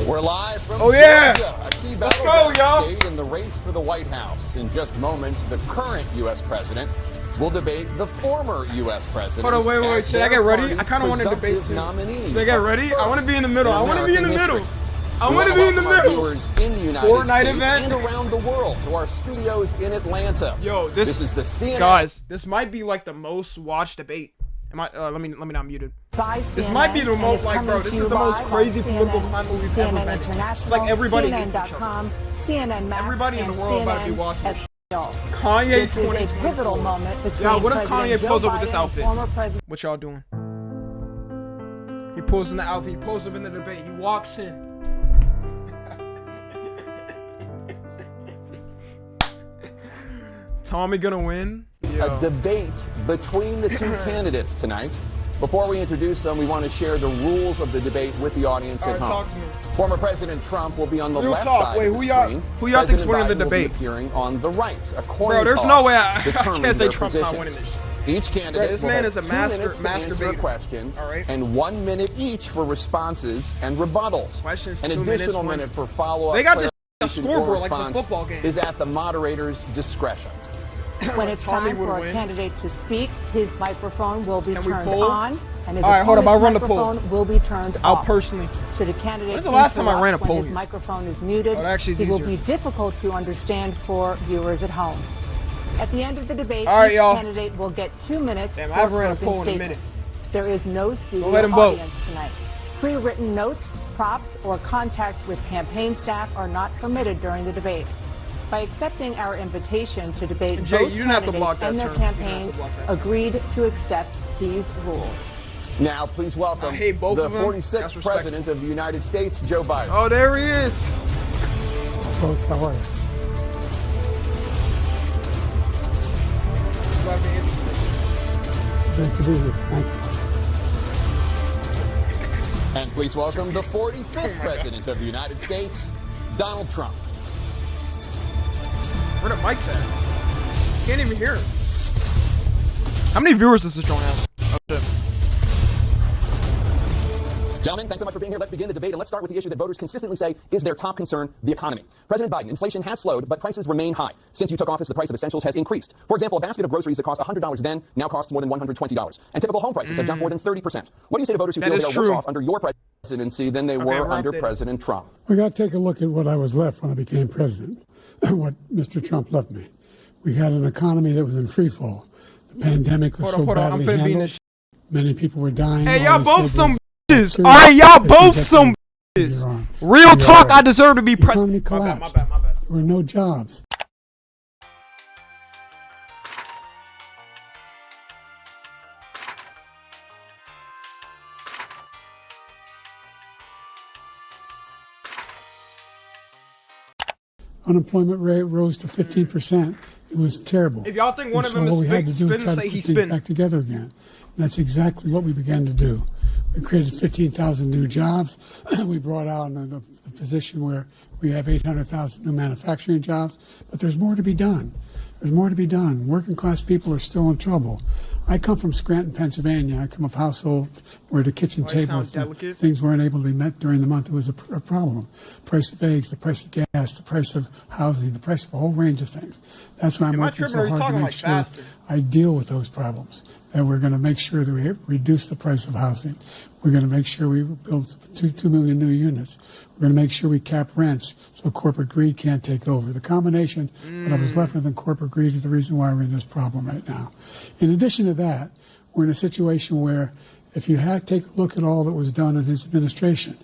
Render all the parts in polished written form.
We're live from Georgia, a key let's go, y'all. state in the race for the White House. In just moments, the current U.S. president will debate the former U.S. president. Hold on, wait. Should I get ready? I kind of want to debate too. Should I get ready? I want to be in the middle. I want to be in the middle. I want to be in the middle. Viewers in the United States and around the world to our studios in Atlanta. Yo, this is the CNN. Guys, this might be like the most watched debate. Am I? Let me not mute it. This might be the most bro. This is the most crazy political climate we've ever been in. It's like everybody hates each other. Everybody in the world about to be watching this. Kanye 2020. Yeah, what if Kanye pulls up with this outfit? What y'all doing? He pulls in the outfit. He pulls up in the debate. He walks in. Tommy gonna win? A debate between the two candidates tonight. Before we introduce them, we want to share the rules of the debate with the audience at home. Talk to me. Former President Trump will be on the Real left talk. side Wait, of the screen. Who y'all think's winning the Biden will debate? be appearing on the right. A coin Bro, there's toss no way I can't determines say their Trump's not positions. winning this. Each candidate Right, this will man have is a 2 master minutes to answer a debater. question, All right. and 1 minute each for responses and rebuttals. Questions, An 2 additional minutes, minute for follow-up. They got this a clarification scoreboard or like it's a response football game. Is at the moderator's discretion. When it's Tommy time for would a win. candidate to speak, his microphone will be Can we turned poll? on, and his All right, hold up, I'll run the microphone poll. will be turned I'll off. personally. Should a candidate When's the last time I interrupt ran a when poll his here? microphone is muted, Oh, that actually is he will easier. be difficult to understand for viewers at home. At the end of the debate, All right, each y'all. candidate will get 2 minutes Damn, I for haven't ran a closing poll in a statements. minute. There is no studio let him vote. audience tonight. Pre-written notes, props, or contact with campaign staff are not permitted during the debate. By accepting our invitation to debate, Jay, both you didn't have to candidates block that and their term. You didn't have to campaigns block that. agreed to accept these rules. Now, please welcome I hate both the of them. 46th That's respect. President of the United States, Joe Biden. Oh, there he is. Folks, how are you? Great to be here. Thank you. And please welcome the 45th President of the United States, Donald Trump. Where the mics at? Can't even hear him. How many viewers does this joint have? Oh, shit. Gentlemen, thanks so much for being here. Let's begin the debate, and let's start with the issue that voters consistently say is their top concern, the economy. President Biden, inflation has slowed, but prices remain high. Since you took office, the price of essentials has increased. For example, a basket of groceries that cost $100 then now costs more than $120. And typical home prices have jumped more than 30%. What do you say to voters who feel they are worse off under your presidency than they were under President Trump? We got to take a look at what I was left when I became president, what Mr. Trump left me. We had an economy that was in free fall. The pandemic was so badly handled. Many people were dying. Hey, y'all both some bitches. All right, y'all both some bitches. Real talk, I deserve to be president. My bad. There were no jobs. Unemployment rate rose to 15%. It was terrible. If y'all think one And of them so is what we had to do is spin, try to say put he's things spin. back together again. And that's exactly what we began to do. We created 15,000 new jobs. We brought out the position where we have 800,000 new manufacturing jobs. But there's more to be done. There's more to be done. Working class people are still in trouble. I come from Scranton, Pennsylvania. I come of household where the kitchen table things weren't able to be met during the month. It was a problem. Price of eggs, the price of gas, the price of housing, the price of a whole range of things. That's why I'm working so hard to make sure I deal with those problems. And we're going to make sure that we reduce the price of housing. We're going to make sure we build 2 million new units. We're going to make sure we cap rents so corporate greed can't take over. The combination that I was left with in corporate greed is the reason why we're in this problem right now. In addition to that, we're in a situation where if you take a look at all that was done in his administration,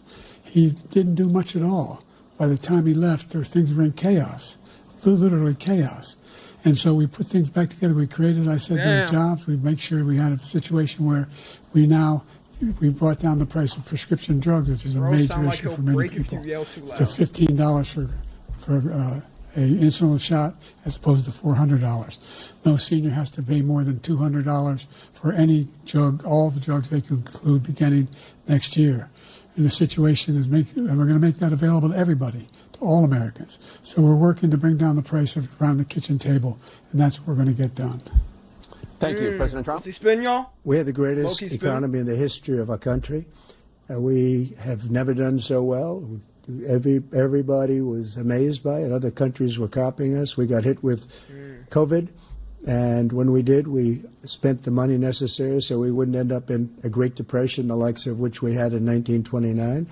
he didn't do much at all. By the time he left, things were in chaos, literally chaos. And so we put things back together. We created, those jobs. We make sure we had a situation where we brought down the price of prescription drugs, which is a major issue for many people, to $15 for a insulin shot as opposed to $400. No senior has to pay more than $200 for any drug, all the drugs they can include beginning next year. And the situation is and we're going to make that available to everybody, to all Americans. So we're working to bring down the price of around the kitchen table, and that's what we're going to get done. Thank you, President Trump. What's he spin, y'all? We have the greatest economy in the history of our country. We have never done so well. Everybody was amazed by it. Other countries were copying us. We got hit with COVID. And when we did, we spent the money necessary so we wouldn't end up in a Great Depression, the likes of which we had in 1929.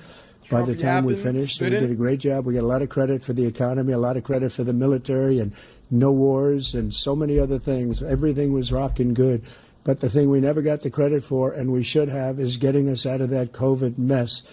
By the time we finished, we did a great job. We got a lot of credit for the economy, a lot of credit for the military, and no wars, and so many other things. Everything was rocking good. But the thing we never got the credit for, and we should have, is getting us out of that COVID mess.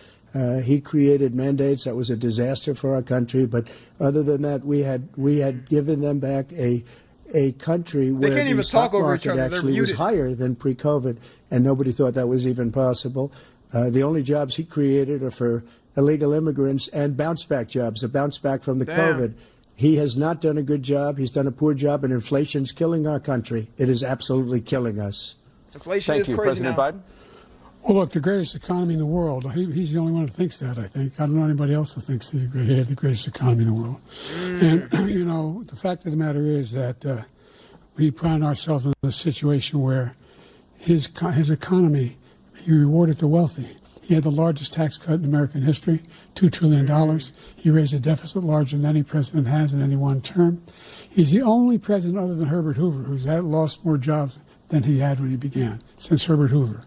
He created mandates that was a disaster for our country. But other than that, we had given them back a country where the stock market actually was higher than pre-COVID, and nobody thought that was even possible. The only jobs he created are for illegal immigrants and bounce-back jobs, a bounce-back from the COVID. He has not done a good job. He's done a poor job, and inflation's killing our country. It is absolutely killing us. Inflation is crazy President now. Biden? Well, look, the greatest economy in the world, he's the only one who thinks that, I think. I don't know anybody else who thinks he's the greatest economy in the world. And, you know, the fact of the matter is that we find ourselves in a situation where his economy, he rewarded the wealthy. He had the largest tax cut in American history, $2 trillion. He raised a deficit larger than any president has in any one term. He's the only president other than Herbert Hoover who's lost more jobs than he had when he began, since Herbert Hoover.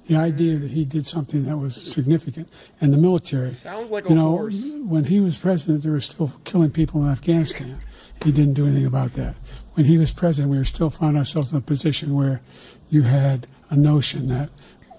The idea that he did something that was significant. And the military, sounds like a horse. When he was president, they were still killing people in Afghanistan. He didn't do anything about that. When he was president, we were still finding ourselves in a position where you had a notion that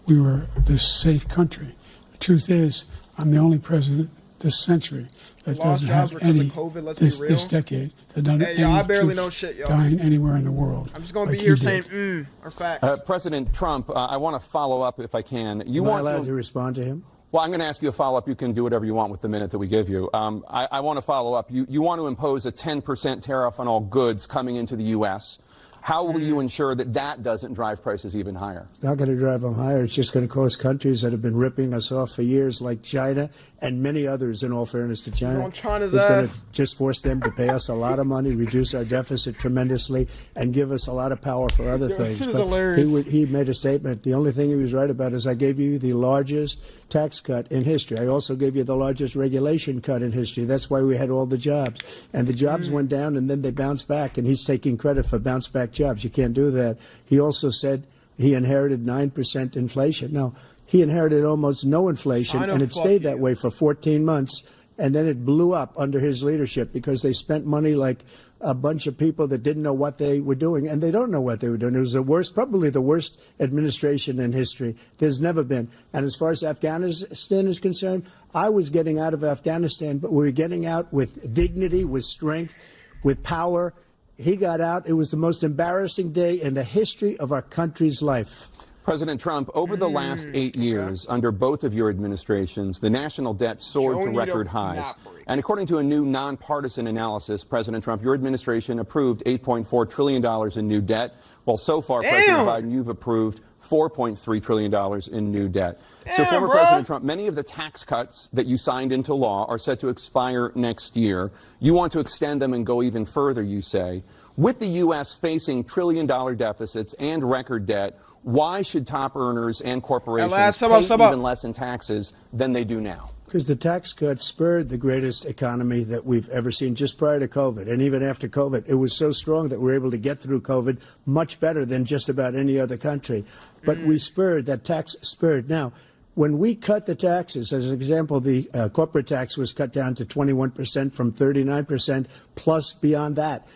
we were this safe country. The truth is, I'm the only president this century that doesn't have any, this decade, that doesn't have any I barely know shit, yo. dying anywhere in the world. I'm just going to be here saying, or facts. President Trump, I want to follow up if I can. Am I allowed to respond to him? Well, I'm going to ask you a follow-up. You can do whatever you want with the minute that we give you. I want to follow up. You want to impose a 10% tariff on all goods coming into the U.S. How will you ensure that that doesn't drive prices even higher? It's not going to drive them higher. It's just going to cause countries that have been ripping us off for years, like China and many others, in all fairness to China. On China's it's going ass. to just force them to pay us a lot of money, reduce our deficit tremendously, and give us a lot of power for other things. This is hilarious. He made a statement. The only thing he was right about is I gave you the largest tax cut in history. I also gave you the largest regulation cut in history. That's why we had all the jobs. And the jobs went down, and then they bounced back, and he's taking credit for bounce-back jobs. You can't do that. He also said he inherited 9% inflation. No, he inherited almost no inflation, and it stayed that way for 14 months, and then it blew up under his leadership because they spent money like a bunch of people that didn't know what they were doing, and they don't know what they were doing. It was the worst, probably the worst administration in history. There's never been. And as far as Afghanistan is concerned, I was getting out of Afghanistan, but we were getting out with dignity, with strength, with power. He got out. It was the most embarrassing day in the history of our country's life. President Trump, over the last 8 years, under both of your administrations, the national debt soared to record highs. And according to a new nonpartisan analysis, President Trump, your administration approved $8.4 trillion in new debt, while so far, President Biden, you've approved $4.3 trillion in new debt. So, former President Trump, many of the tax cuts that you signed into law are set to expire next year. You want to extend them and go even further, you say. With the U.S. facing trillion-dollar deficits and record debt, why should top earners and corporations pay even less in taxes than they do now? Because the tax cuts spurred the greatest economy that we've ever seen just prior to COVID. And even after COVID, it was so strong that we were able to get through COVID much better than just about any other country. But we spurred, that tax spurred. Now, when we cut the taxes, as an example, the corporate tax was cut down to 21% from 39%, plus beyond that.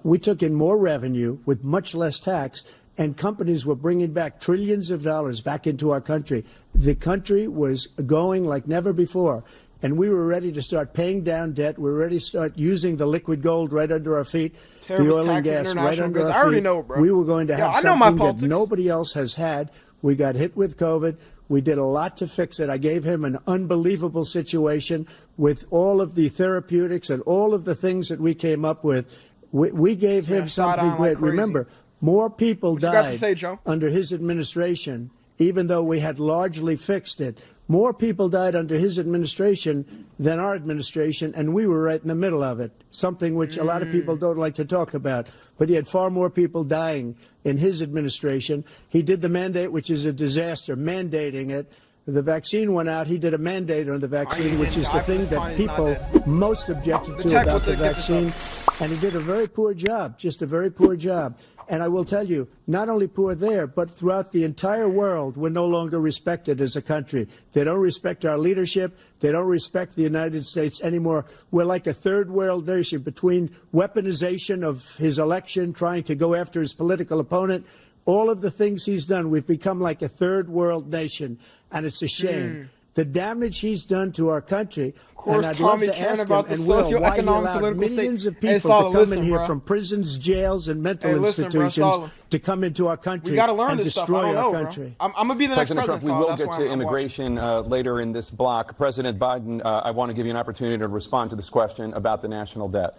We took in more revenue with much less tax, and companies were bringing back trillions of dollars back into our country. The country was going like never before, and we were ready to start paying down debt. We were ready to start using the liquid gold right under our feet, the oil and gas right under our feet. I already know, bro. We were going to have something that nobody else has had. We got hit with COVID. We did a lot to fix it. I gave him an unbelievable situation with all of the therapeutics and all of the things that we came up with. We gave him something great. Remember, more people died under his administration, even though we had largely fixed it. More people died under his administration than our administration, and we were right in the middle of it, something which a lot of people don't like to talk about. But he had far more people dying in his administration. He did the mandate, which is a disaster, mandating it. the vaccine went out, he did a mandate on the vaccine, which is the thing that people most objected to about the vaccine. And he did a very poor job, just a very poor job. And I will tell you, not only poor there, but throughout the entire world, we're no longer respected as a country. They don't respect our leadership. They don't respect the United States anymore. We're like a third world nation between weaponization of his election, trying to go after his political opponent. All of the things he's done, we've become like a third world nation, and it's a shame. The damage he's done to our country, and I'd love to ask him, and Will, why he allowed millions of people to come in here from prisons, jails, and mental institutions to come into our country and destroy our country. I'm going to be the next president. We will get to immigration later in this block. President Biden, I want to give you an opportunity to respond to this question about the national debt.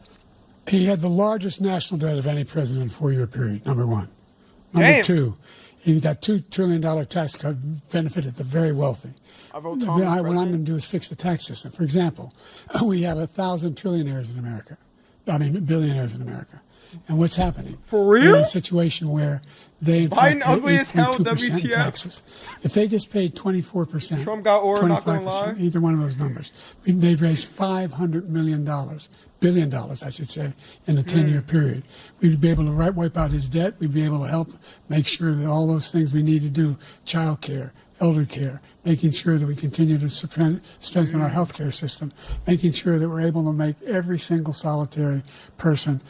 He had the largest national debt of any president in a 4-year period, number one. Number two, that $2 trillion tax cut benefited the very wealthy. I vote Thomas what I'm going to do is fix the tax system. For example, we have 1,000 trillionaires in America. I mean, billionaires in America. And what's happening? For real? We're in a situation where they, in fact, pay ugly as hell, 8.2% WTF. taxes. If they just paid 24%, Trump got or not gonna 25%, lie. either one of those numbers, they'd raise $500 billion, I should say, in a 10-year period. We'd be able to wipe out his debt. We'd be able to help make sure that all those things we need to do, child care, elder care, making sure that we continue to strengthen our healthcare system, making sure that we're able to make every single solitary person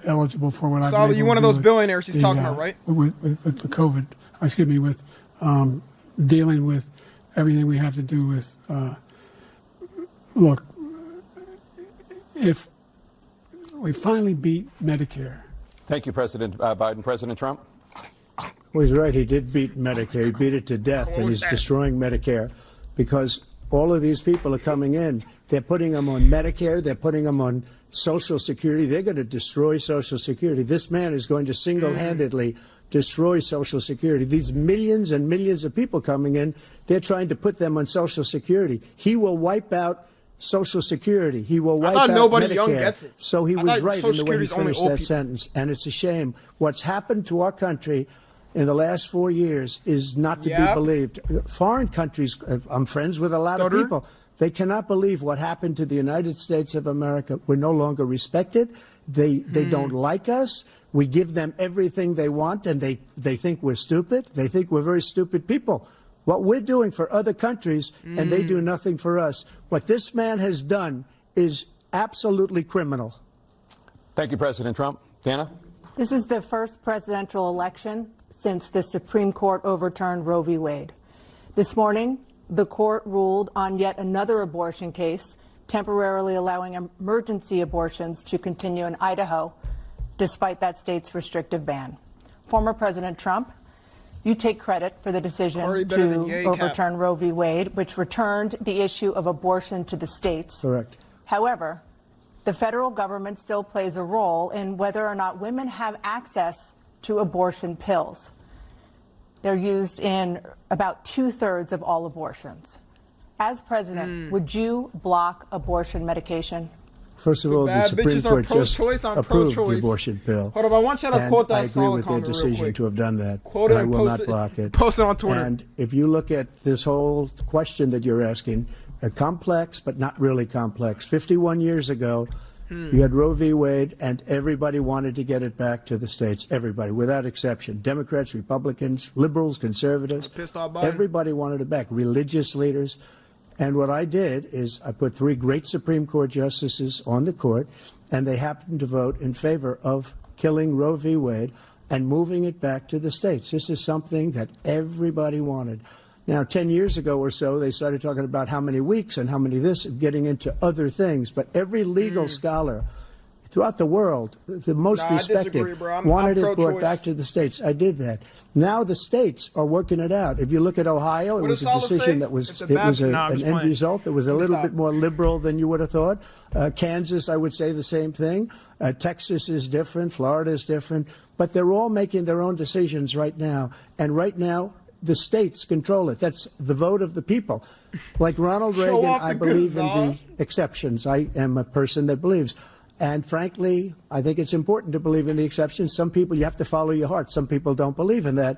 eligible for what Solid, you're one of those billionaires he's talking about, right? With the COVID, with dealing with everything we have to do with, look, if we finally beat Medicare. Thank you, President Biden. President Trump? Well, he's right. He did beat Medicare. He beat it to death, and he's destroying Medicare because all of these people are coming in. They're putting them on Medicare. They're putting them on Social Security. They're going to destroy Social Security. This man is going to single-handedly destroy Social Security. These millions and millions of people coming in, they're trying to put them on Social Security. He will wipe out Social Security. He will wipe out nobody Medicare. Young gets it. So he was right in the way he Security's only finished old that people. sentence. And it's a shame. What's happened to our country in the last 4 years is not to be believed. Foreign countries, I'm friends with a lot of people. They cannot believe what happened to the United States of America. We're no longer respected. They don't like us. We give them everything they want, and they think we're stupid. They think we're very stupid people. What we're doing for other countries, and they do nothing for us. What this man has done is absolutely criminal. Thank you, President Trump. Dana? This is the first presidential election since the Supreme Court overturned Roe v. Wade. This morning, the court ruled on yet another abortion case, temporarily allowing emergency abortions to continue in Idaho, despite that state's restrictive ban. Former President Trump, you take credit for the decision to overturn Roe v. Wade, which returned the issue of abortion to the states. Correct. However, the federal government still plays a role in whether or not women have access to abortion pills. They're used in about 2/3 of all abortions. As president, would you block abortion medication? First of all, the Supreme Court just approved the abortion pill. Hold on, I want you to quote that I agree with their decision to have done that. Quote it and I and will post not block it. Post it on Twitter. And if you look at this whole question that you're asking, complex but not really complex. 51 years ago, you had Roe v. Wade, and everybody wanted to get it back to the states. Everybody, without exception. Democrats, Republicans, liberals, conservatives. Pissed off Biden. Everybody wanted it back. Religious leaders. And what I did is I put 3 great Supreme Court justices on the court, and they happened to vote in favor of killing Roe v. Wade and moving it back to the states. This is something that everybody wanted. Now, 10 years ago or so, they started talking about how many weeks and how many this, getting into other things. But every legal scholar throughout the world, the most respected, wanted it brought back to the states. I did that. Now the states are working it out. If you look at Ohio, it was a decision that was an end result that was a little bit more liberal than you would have thought. Kansas, I would say the same thing. Texas is different. Florida is different. But they're all making their own decisions right now. And right now, the states control it. That's the vote of the people. Like Ronald Reagan, I believe in the exceptions. I am a person that believes. And frankly, I think it's important to believe in the exceptions. Some people, you have to follow your heart. Some people don't believe in that.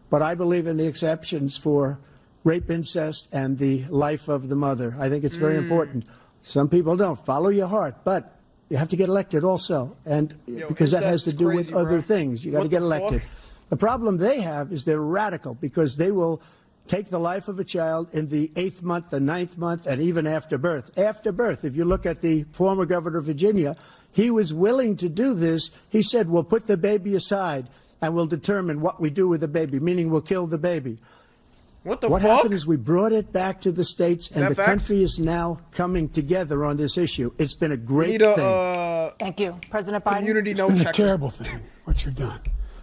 But I believe in the exceptions for rape, incest, and the life of the mother. I think it's very important. Some people don't. Follow your heart, but you have to get elected also, and because that has to do with other things. You got to get elected. The problem they have is they're radical because they will take the life of a child in the 8th month, the 9th month, and even after birth. After birth, if you look at the former governor of Virginia, he was willing to do this. He said, we'll put the baby aside and we'll determine what we do with the baby, meaning we'll kill the baby. What happened is we brought it back to the states, and the country is now coming together on this issue. It's been a great thing. Thanit's been a terrible thing, what you've done.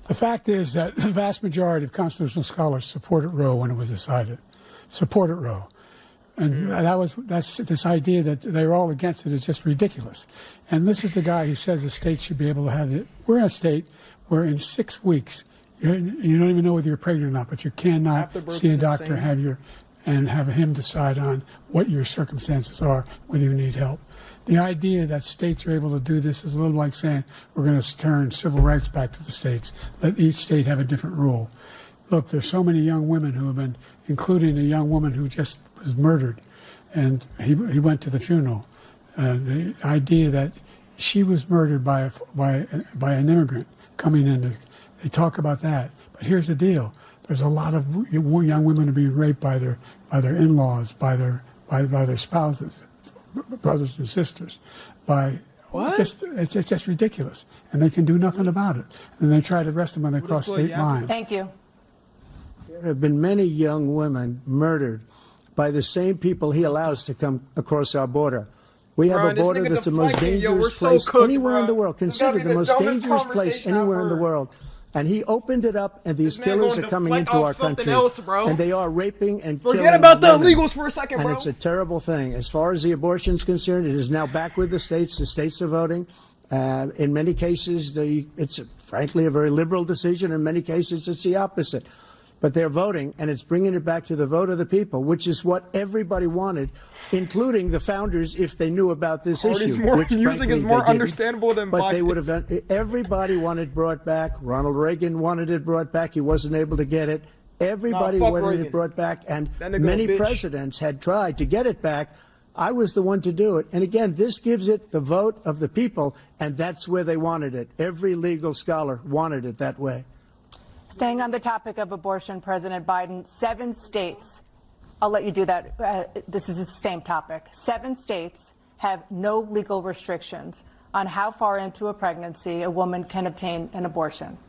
The fact is that the vast majority of constitutional scholars supported Roe when it was decided. Supported Roe. And that's this idea that they're all against it is just ridiculous. And this is the guy who says the state should be able to have it. We're in a state where in 6 weeks, you don't even know whether you're pregnant or not, but you cannot see a doctor, have him decide on what your circumstances are, whether you need help. The idea that states are able to do this is a little like saying we're going to turn civil rights back to the states, let each state have a different rule. Look, there's so many young women who have been, including a young woman who just was murdered, and he went to the funeral. The idea that she was murdered by an immigrant coming in, they talk about that. But here's the deal: there's a lot of young women who are being raped by their in-laws, by their spouses, brothers and sisters, it's just ridiculous, and they can do nothing about it. And they try to arrest them when they cross state lines. Thank you. There have been many young women murdered by the same people he allows to come across our border. We have a border that's the most dangerous place anywhere in the world, considered the most dangerous place anywhere in the world. And he opened it up, and these killers are coming into our country, and they are raping and killing Forget about the women. illegals for a second, bro. And it's a terrible thing. As far as the abortion is concerned, it is now back with the states. The states are voting. In many cases, it's frankly a very liberal decision. In many cases, it's the opposite. But they're voting, and it's bringing it back to the vote of the people, which is what everybody wanted, including the founders, if they knew about this issue. Music is more understandable than But they would have. Everybody wanted brought back. Ronald Reagan wanted it brought back. He wasn't able to get it. Everybody wanted it brought back, and many presidents had tried to get it back. I was the one to do it. And again, this gives it the vote of the people, and that's where they wanted it. Every legal scholar wanted it that way. Staying on the topic of abortion, President Biden, 7 states, I'll let you do that. This is the same topic. 7 states have no legal restrictions on how far into a pregnancy a woman can obtain an abortion.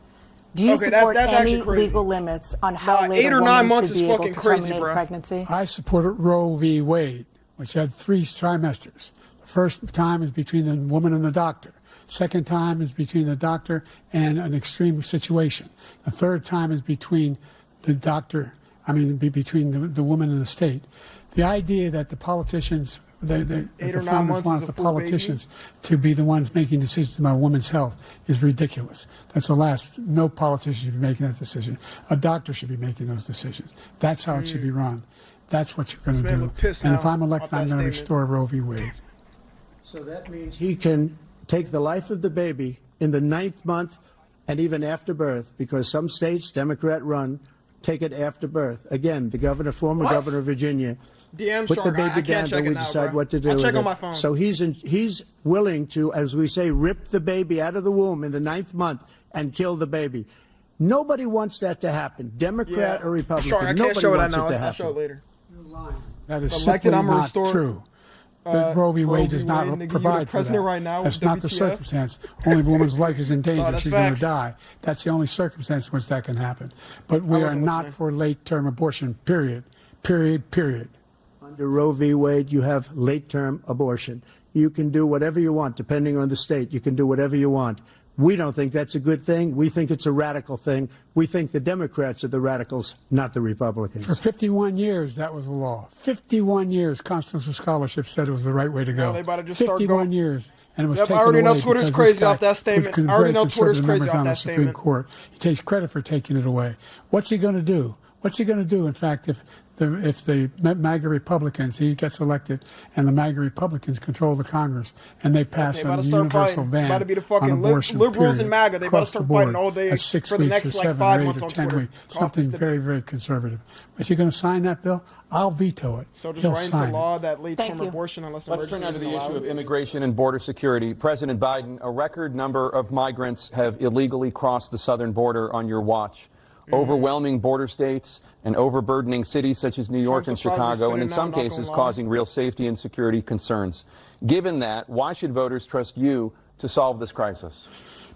Do you support any legal limits on how late 8 or 9 months is fucking crazy, bro. Pregnancy? I supported Roe v. Wade, which had 3 trimesters. The first time is between the woman and the doctor. Second time is between the doctor and an extreme situation. The third time is between the doctor, between the woman and the state. The idea that the politicians, the founders want the politicians to be the ones making decisions about women's health is ridiculous. That's the last. No politician should be making that decision. A doctor should be making those decisions. That's how it should be run. That's what you're going to do. And if I'm elected, I'm going to restore Roe v. Wade. So that means he can take the life of the baby in the 9th month and even after birth, because some states, Democrat run, take it after birth. Again, the former governor of Virginia, put the baby down and we decide what to do with it. So he's willing to, as we say, rip the baby out of the womb in the 9th month and kill the baby. Nobody wants that to happen, Democrat or Republican. Nobody wants it to happen. I'll show it later. That is simply not true. That Roe v. Wade does not provide for that. Right now that's not the circumstance. Only if a woman's life is in danger, she's going to die. That's the only circumstance in which that can happen. But we are not for late-term abortion, period. Period. Under Roe v. Wade, you have late-term abortion. You can do whatever you want, depending on the state. You can do whatever you want. We don't think that's a good thing. We think it's a radical thing. We think the Democrats are the radicals, not the Republicans. For 51 years, that was the law. 51 years, constitutional scholarship said it was the right way to go. They about to just start 51 years, and it was taken I already know away Twitter's crazy off that statement. I already know Twitter's crazy off that statement. Court. He takes credit for taking it away. What's he going to do? What's he going to do, in fact, if the MAGA Republicans, he gets elected, and the MAGA Republicans control the Congress, and they pass a universal ban about to be the fucking on abortion, liberals period, and MAGA. They about to start fighting all day at 6 for the weeks next or like 7 5 or 8 months or on 10 Twitter. weeks. Something very, very conservative. Is he going to sign that bill? I'll veto it. So just He'll write into sign law it. that leads from abortion unless Let's turn emergency now to isn't the issue allowed. of immigration and border security. President Biden, a record number of migrants have illegally crossed the southern border on your watch. Overwhelming border states and overburdening cities such as New York and Chicago, and in some cases causing real safety and security concerns. Given that, why should voters trust you to solve this crisis?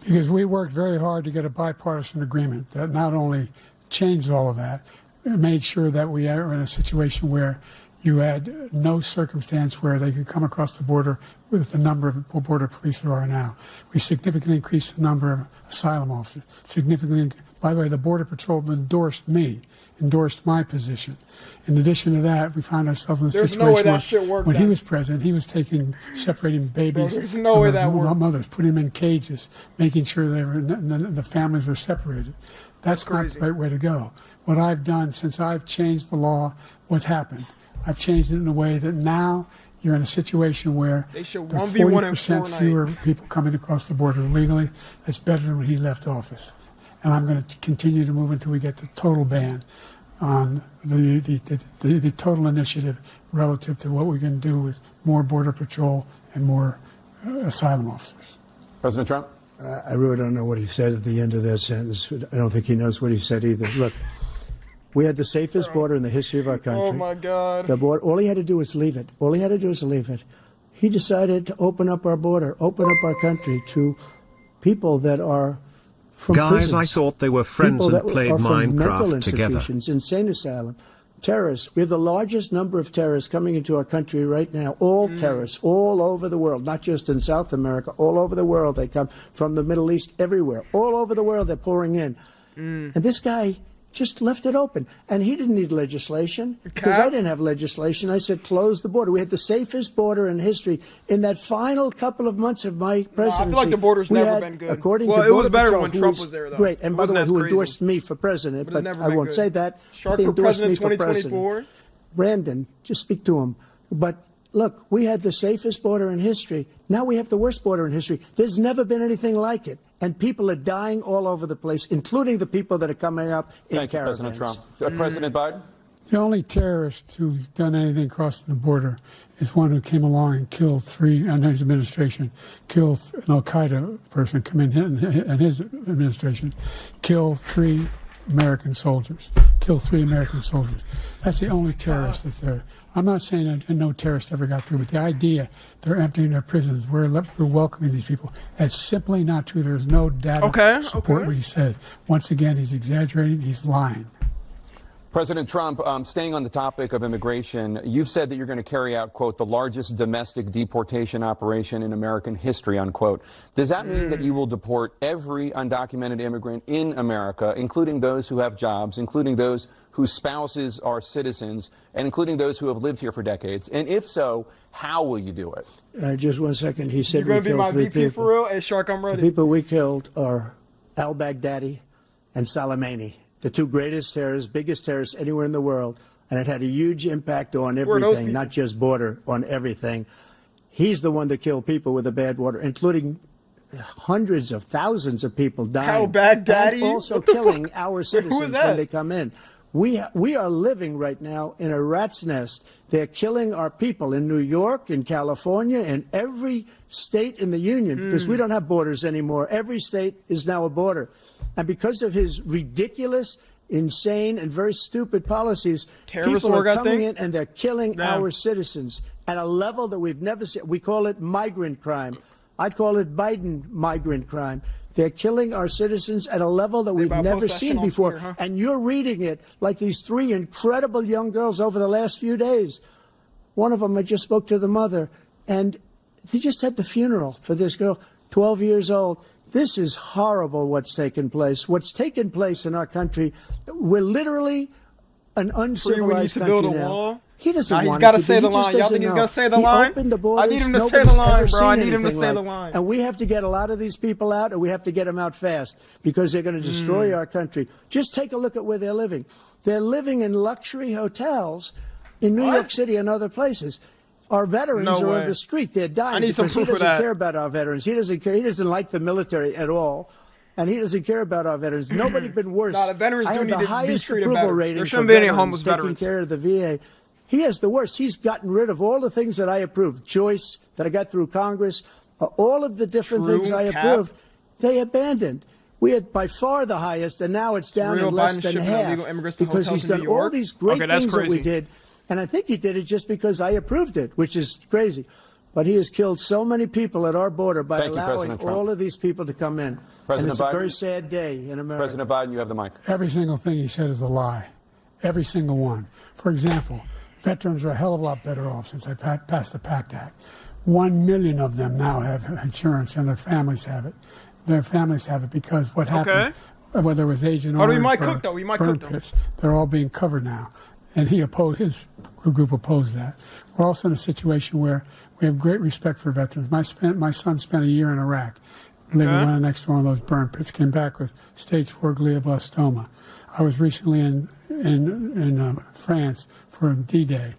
Because we worked very hard to get a bipartisan agreement that not only changed all of that, it made sure that we are in a situation where you had no circumstance where they could come across the border with the number of border police there are now. We significantly increased the number of asylum officers. By the way, the Border Patrol endorsed my position. In addition to that, we found ourselves in a situation where when he was president, he was separating babies from their mothers, putting them in cages, making sure the families were separated. That's not the right way to go. What I've done since I've changed the law, what's happened? I've changed it in a way that now you're in a situation where there are 40% fewer people coming across the border illegally. That's better than when he left office. And I'm going to continue to move until we get the total ban on the total initiative relative to what we can do with more Border Patrol and more asylum officers. President Trump? I really don't know what he said at the end of that sentence. I don't think he knows what he said either. Look, we had the safest border in the history of our country. Oh, my God. The border, all he had to do was leave it. All he had to do was leave it. He decided to open up our border, open up our country to people that are from Guys, prisons, I thought they were friends and played Minecraft together. Insane asylum, terrorists. We have the largest number of terrorists coming into our country right now. All terrorists, all over the world, not just in South America, all over the world. They come from the Middle East, everywhere. All over the world, they're pouring in. And this guy just left it open. And he didn't need legislation because I didn't have legislation. I said, close the border. We had the safest border in history. In that final couple of months of my presidency, I feel like the border's never been good. According to it was Border better Patrol, when Trump was there, though. Great. And by the way, who endorsed me for president, but I won't say that. Sharp for president 2024. Brandon, just speak to him. But look, we had the safest border in history. Now we have the worst border in history. There's never been anything like it. And people are dying all over the place, including the people that are coming up in Thank caravans. you, President Trump. President Biden? The only terrorist who's done anything crossing the border is one who came along and killed under his administration, killed an Al-Qaeda person come in his administration, killed 3 American soldiers. That's the only terrorist that's there. I'm not saying that no terrorist ever got through, but the idea they're emptying their prisons, we're welcoming these people, that's simply not true. There's no data to support what he said. Once again, he's exaggerating, he's lying. President Trump, staying on the topic of immigration, you've said that you're going to carry out, quote, the largest domestic deportation operation in American history, unquote. Does that mean that you will deport every undocumented immigrant in America, including those who have jobs, including those whose spouses are citizens, and including those who have lived here for decades? And if so, how will you do it? Just 1 second. He said you're going to be my 3 VP people. for real? Hey, Shark, I'm ready. The people we killed are al-Baghdadi and Soleimani, the 2 greatest terrorists, biggest terrorists anywhere in the world. And it had a huge impact on everything, not just border, on everything. He's the one that killed people with the bad water, including hundreds of thousands of people dying. Al-Baghdadi? And also killing our citizens when they come in. We are living right now in a rat's nest. They're killing our people in New York, in California, in every state in the union, because we don't have borders anymore. Every state is now a border. And because of his ridiculous, insane, and very stupid policies, people are coming in and they're killing our citizens at a level that we've never seen. We call it migrant crime. I call it Biden migrant crime. They're killing our citizens at a level that we've never seen before. Twitter, huh? And you're reading it like these 3 incredible young girls over the last few days. One of them, I just spoke to the mother, and he just had the funeral for this girl, 12 years old. This is horrible what's taken place. What's taken place in our country, we're literally an uncivilized country now. He doesn't he's want got to to say the line. Y'all think he's going to say the line? I need him to say the line, bro. I need him to say the line. And we have to get a lot of these people out, and we have to get them out fast because they're going to destroy our country. Just take a look at where they're living. They're living in luxury hotels in New York City and other places. Our veterans are on the street. They're dying because he doesn't care about our veterans. He doesn't care. He doesn't like the military at all. And he doesn't care about our veterans. Nobody's been worse. The veterans do need to be treated better. I have the highest approval rating there shouldn't be any veterans homeless veterans. taking care of the VA. He has the worst. He's gotten rid of all the things that I approved. Choice that I got through Congress, all of the different things I approved, they abandoned. We had by far the highest, and now it's down in less than half because he's done all these great things that we did. And I think he did it just because I approved it, which is crazy. But he has killed so many people at our border by allowing all of these people to come in. And it's a very sad day in America. President Biden, you have the mic. Every single thing he said is a lie. Every single one. For example, veterans are a hell of a lot better off since I passed the PACT Act. 1 million of them now have insurance, and their families have it. Their families have it because what happened, whether it was Agent Orange or burn pits, they're all being covered now. And he opposed, his group opposed that. We're also in a situation where we have great respect for veterans. My son spent a year in Iraq, living right next to one of those burn pits, came back with stage 4 glioblastoma. I was recently in France for D-Day,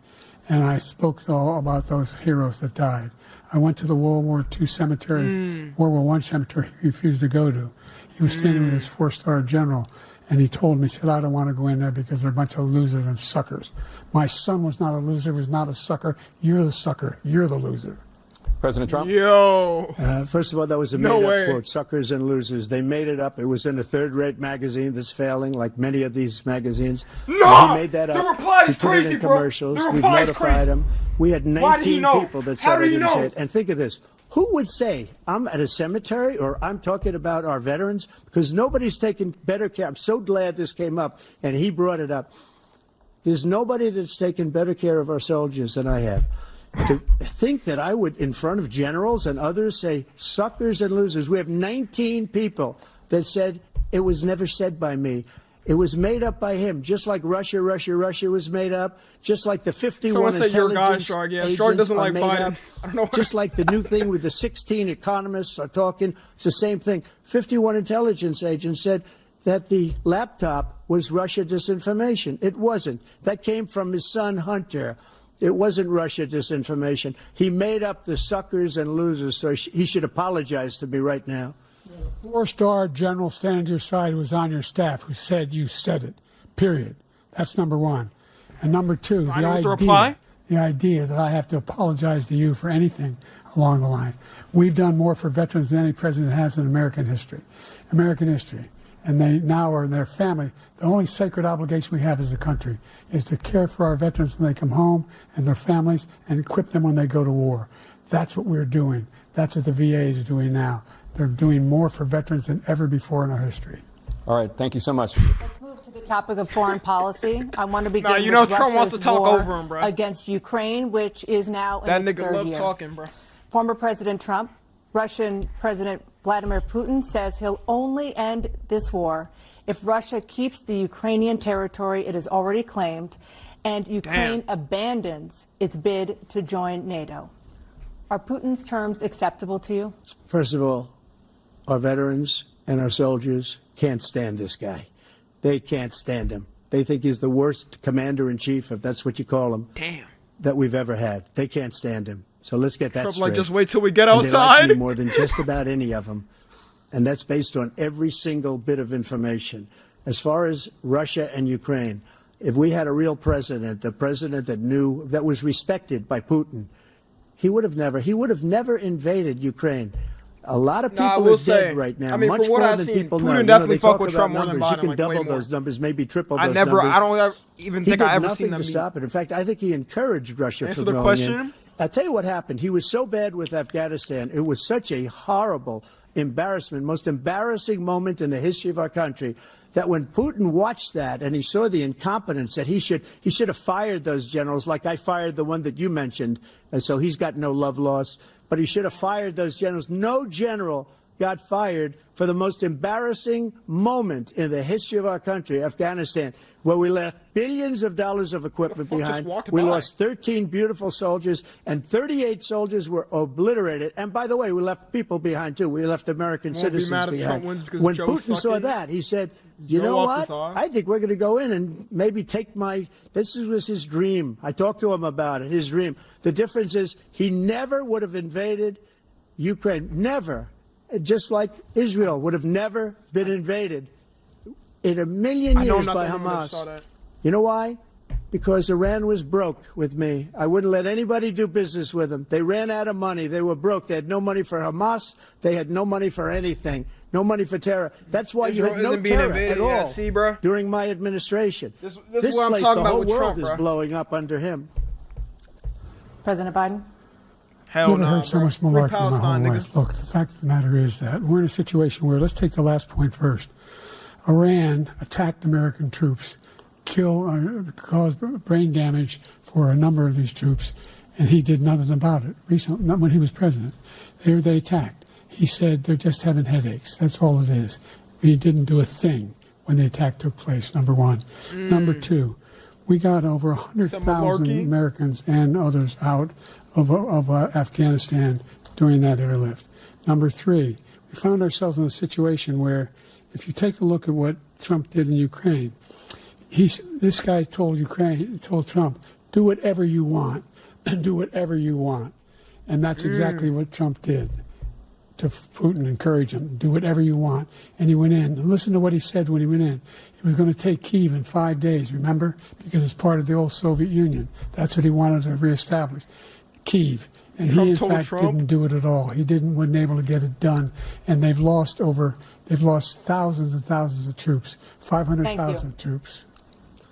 and I spoke all about those heroes that died. I went to the World War II cemetery, World War I cemetery he refused to go to. He was standing with his 4-star general, and he told me, he said, I don't want to go in there because they're a bunch of losers and suckers. My son was not a loser, was not a sucker. You're the sucker. You're the loser. President Trump? Yo. First of all, that was a made-up quote, suckers and losers. They made it up. It was in a third-rate magazine that's failing, like many of these magazines. No! He made that up. The reply is put crazy, it in bro. commercials. The We've reply is notified crazy. him. We had 19 people that said they didn't say it. And think of this. Who would say, I'm at a cemetery or I'm talking about our veterans? Because nobody's taken better care. I'm so glad this came up, and he brought it up. There's nobody that's taken better care of our soldiers than I have. To think that I would, in front of generals and others, say suckers and losers. We have 19 people that said it was never said by me. It was made up by him, just like Russia was made up, just like the 51 intelligence agents doesn't like made Biden. up, I don't know just like the new thing with the 16 economists are talking. It's the same thing. 51 intelligence agents said that the laptop was Russia disinformation. It wasn't. That came from his son, Hunter. It wasn't Russia disinformation. He made up the suckers and losers, so he should apologize to me right now. 4-star general standing to your side who was on your staff who said you said it, period. That's number one. And number two, the idea that I have to apologize to you for anything along the line. We've done more for veterans than any president has in American history. And they now are in their family. The only sacred obligation we have as a country is to care for our veterans when they come home and their families and equip them when they go to war. That's what we're doing. That's what the VA is doing now. They're doing more for veterans than ever before in our history. All right, thank you so much. Let's move to the topic of foreign policy. I want to begin with Trump wants to talk war over him, bro. against Ukraine, which is now in its third year. That nigga love talking, bro. Former President Trump, Russian President Vladimir Putin says he'll only end this war if Russia keeps the Ukrainian territory it has already claimed and Ukraine abandons its bid to join NATO. Are Putin's terms acceptable to you? First of all, our veterans and our soldiers can't stand this guy. They can't stand him. They think he's the worst commander-in-chief, if that's what you call him, that we've ever had. They can't stand him. So let's get that straight. Just wait till we get outside. They like me more than just about any of them. And that's based on every single bit of information. As far as Russia and Ukraine, if we had a real president, the president that knew, that was respected by Putin, he would have never invaded Ukraine. A lot of people are dead right now. I mean, much for what more I've than seen, people Putin know. definitely fuck with Trump more than Biden. You can double those numbers, maybe triple those numbers. I don't even think I ever seen them. He did nothing to stop it. In fact, I think he encouraged Russia Answer from the going question. in. I'll tell you what happened. He was so bad with Afghanistan. It was such a horrible embarrassment, most embarrassing moment in the history of our country, that when Putin watched that and he saw the incompetence, that he should have fired those generals, like I fired the one that you mentioned, and so he's got no love lost. But he should have fired those generals. No general got fired for the most embarrassing moment in the history of our country, Afghanistan, where we left billions of dollars of equipment behind. We lost 13 beautiful soldiers, and 38 soldiers were obliterated. And by the way, we left people behind, too. We left American citizens behind. When Putin saw that, he said, you know what? I think we're going to go in and maybe take my... This was his dream. I talked to him about it, his dream. The difference is he never would have invaded Ukraine. Never. Just like Israel would have never been invaded in a million years by Hamas. You know why? Because Iran was broke with me. I wouldn't let anybody do business with them. They ran out of money. They were broke. They had no money for Hamas. They had no money for anything. No money for terror. That's why you had no terror at all during my administration. This is what I'm talking about with Trump, the whole world is blowing up under him. President Biden? Hell no. Never heard so much malarkey in my whole life. Look, the fact of the matter is that we're in a situation where, let's take the last point first. Iran attacked American troops, caused brain damage for a number of these troops, and he did nothing about it. Recently, not when he was president. They attacked. He said they're just having headaches. That's all it is. He didn't do a thing when the attack took place, number one. Number two, we got over 100,000 Americans and others out of Afghanistan during that airlift. Number three, we found ourselves in a situation where, if you take a look at what Trump did in Ukraine, this guy told Trump, do whatever you want, and do whatever you want. And that's exactly what Trump did to Putin, encourage him, do whatever you want. And he went in. And listen to what he said when he went in. He was going to take Kyiv in 5 days, remember? Because it's part of the old Soviet Union. That's what he wanted to reestablish. Kyiv. And he, in fact, didn't do it at all. He wasn't able to get it done. And they've lost thousands and thousands of troops, 500,000 troops.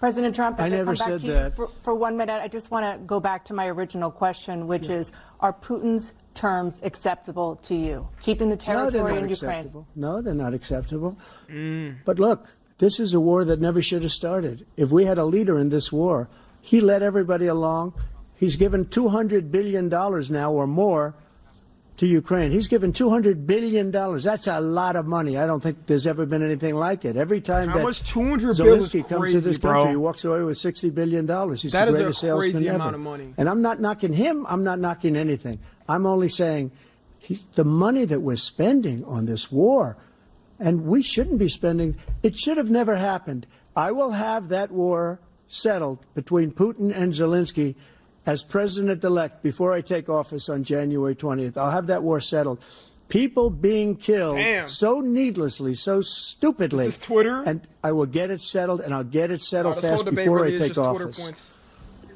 President Trump, I never said that. For 1 minute, I just want to go back to my original question, which is, are Putin's terms acceptable to you? Keeping the territory in Ukraine? No, they're not acceptable. But look, this is a war that never should have started. If we had a leader in this war, he led everybody along. He's given $200 billion now or more to Ukraine. He's given $200 billion. That's a lot of money. I don't think there's ever been anything like it. Every time that Zelensky comes to this country, he walks away with $60 billion. He's the greatest salesman ever. Amount of money. And I'm not knocking him. I'm not knocking anything. I'm only saying the money that we're spending on this war, and we shouldn't be spending, it should have never happened. I will have that war settled between Putin and Zelensky as president-elect before I take office on January 20th. I'll have that war settled. People being killed so needlessly, so stupidly. This is Twitter? And I will get it settled, and I'll get it settled fast before I take office.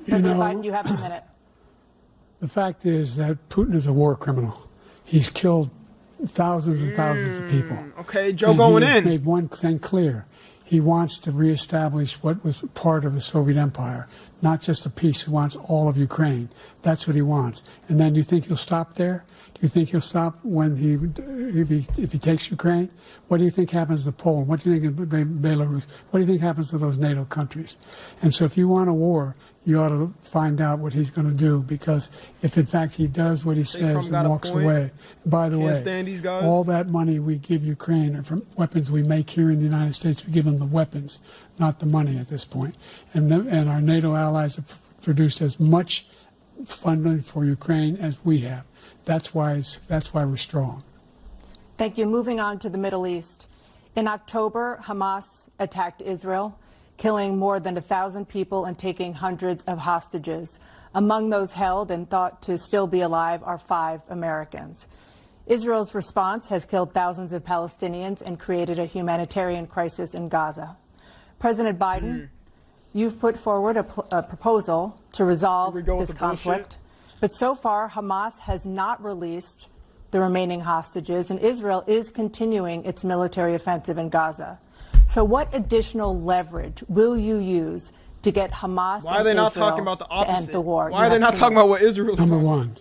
President Biden, you have a minute. The fact is that Putin is a war criminal. He's killed thousands and thousands of people. Okay, Joe going in. He has made one thing clear. He wants to reestablish what was part of the Soviet Empire, not just a piece. He wants all of Ukraine. That's what he wants. And then you think he'll stop there? Do you think he'll stop when if he takes Ukraine? What do you think happens to Poland? What do you think of Belarus? What do you think happens to those NATO countries? And so if you want a war, you ought to find out what he's going to do, because if in fact he does what he says and walks away, by the way, all that money we give Ukraine are from weapons we make here in the United States. We give them the weapons, not the money at this point. And our NATO allies have produced as much funding for Ukraine as we have. That's why we're strong. Thank you. Moving on to the Middle East. In October, Hamas attacked Israel, killing more than 1,000 people and taking hundreds of hostages. Among those held and thought to still be alive are 5 Americans. Israel's response has killed thousands of Palestinians and created a humanitarian crisis in Gaza. President Biden, you've put forward a proposal to resolve this conflict, but so far Hamas has not released the remaining hostages, and Israel is continuing its military offensive in Gaza. So what additional leverage will you use to get Hamas and Israel to end the war? Why are they not talking about what Israel's Number one,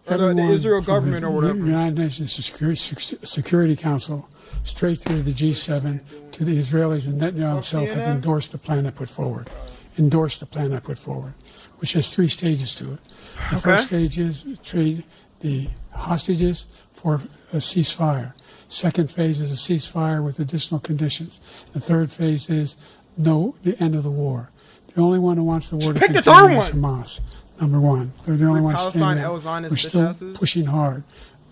or the Israel government or whatever? The United Nations Security Council, straight through the G7 to the Israelis, and Netanyahu himself have endorsed the plan I put forward. Which has 3 stages to it. The first stage is the the hostages for a ceasefire. Second phase is a ceasefire with additional conditions. The third phase is the end of the war. The only one who wants the war to continue is Hamas. Number one, they're the only ones standing out. We're still pushing hard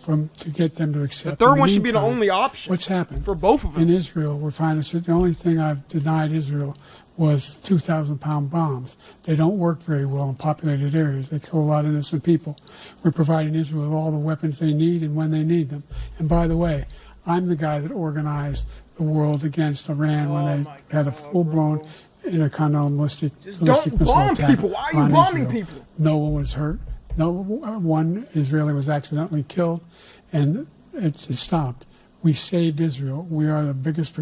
to get them to accept. The third one should be the only option. What's happened for both of them in Israel? We're finding the only thing I've denied Israel was 2,000-pound bombs. They don't work very well in populated areas. They kill a lot of innocent people. We're providing Israel with all the weapons they need and when they need them. And by the way, I'm the guy that organized the world against Iran when they had a full-blown intercontinental ballistic missile attack. People. Why are you bombing people? No one was hurt. No one Israeli was accidentally killed, and it just stopped. We saved Israel. We are the biggest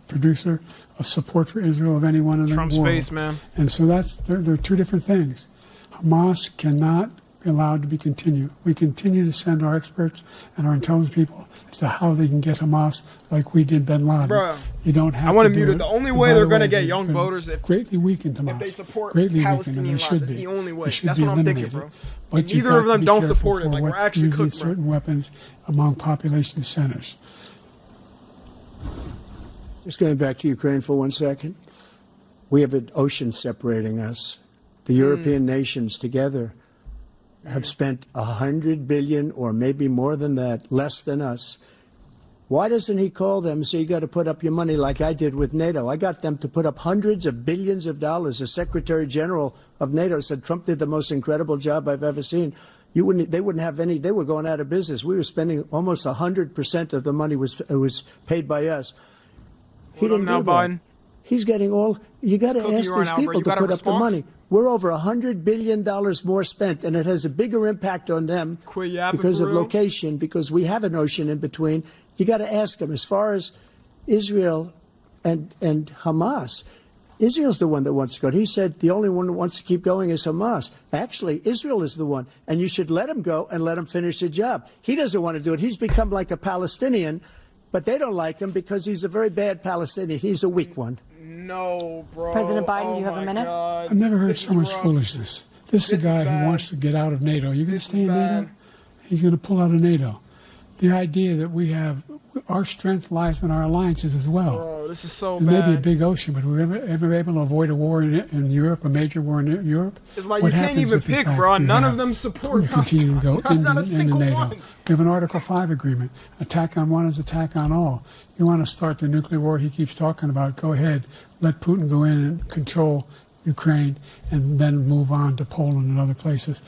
producer of support for Israel of anyone in the world. Trump's face, man. And so they're two different things. Hamas cannot be allowed to be continued. We continue to send our experts and our intelligence people as to how they can get Hamas like we did Bin Laden. Bro, you don't have I want to mute it. The only way they're going to get young voters if greatly weakened Hamas. If they support greatly Palestinian lives. That's the only way. That's what I'm thinking, bro. But neither of them don't support it. Like, we're actually cooked, bro. Certain weapons among population centers. Just going back to Ukraine for 1 second. We have an ocean separating us. The European nations together have spent $100 billion, or maybe more than that, less than us. Why doesn't he call them and say, you got to put up your money like I did with NATO? I got them to put up hundreds of billions of dollars. The Secretary General of NATO said Trump did the most incredible job I've ever seen. They wouldn't have any. They were going out of business. We were spending almost 100% of the money was paid by us. He didn't do that. He's getting all. You got to ask these people to put up the money. We're over $100 billion more spent, and it has a bigger impact on them because of location, because we have an ocean in between. You got to ask them. As far as Israel and Hamas, Israel's the one that wants to go. He said the only one that wants to keep going is Hamas. Actually, Israel is the one, and you should let him go and let him finish the job. He doesn't want to do it. He's become like a Palestinian, but they don't like him because he's a very bad Palestinian. He's a weak one. No, bro. President Biden, you have a minute? God. I've never heard so much foolishness. This is a guy who wants to get out of NATO. You're going to stay in NATO? He's going to pull out of NATO. The idea that we have, our strength lies in our alliances as well. Bro, this is so bad. It may be a big ocean, but were we ever able to avoid a war in Europe, a major war in Europe? It's like you can't even pick, bro. None of them support us. Continue to go into NATO. One. We have an Article 5 agreement. Attack on one is attack on all. You want to start the nuclear war he keeps talking about, go ahead. Let Putin go in and control Ukraine and then move on to Poland and other places.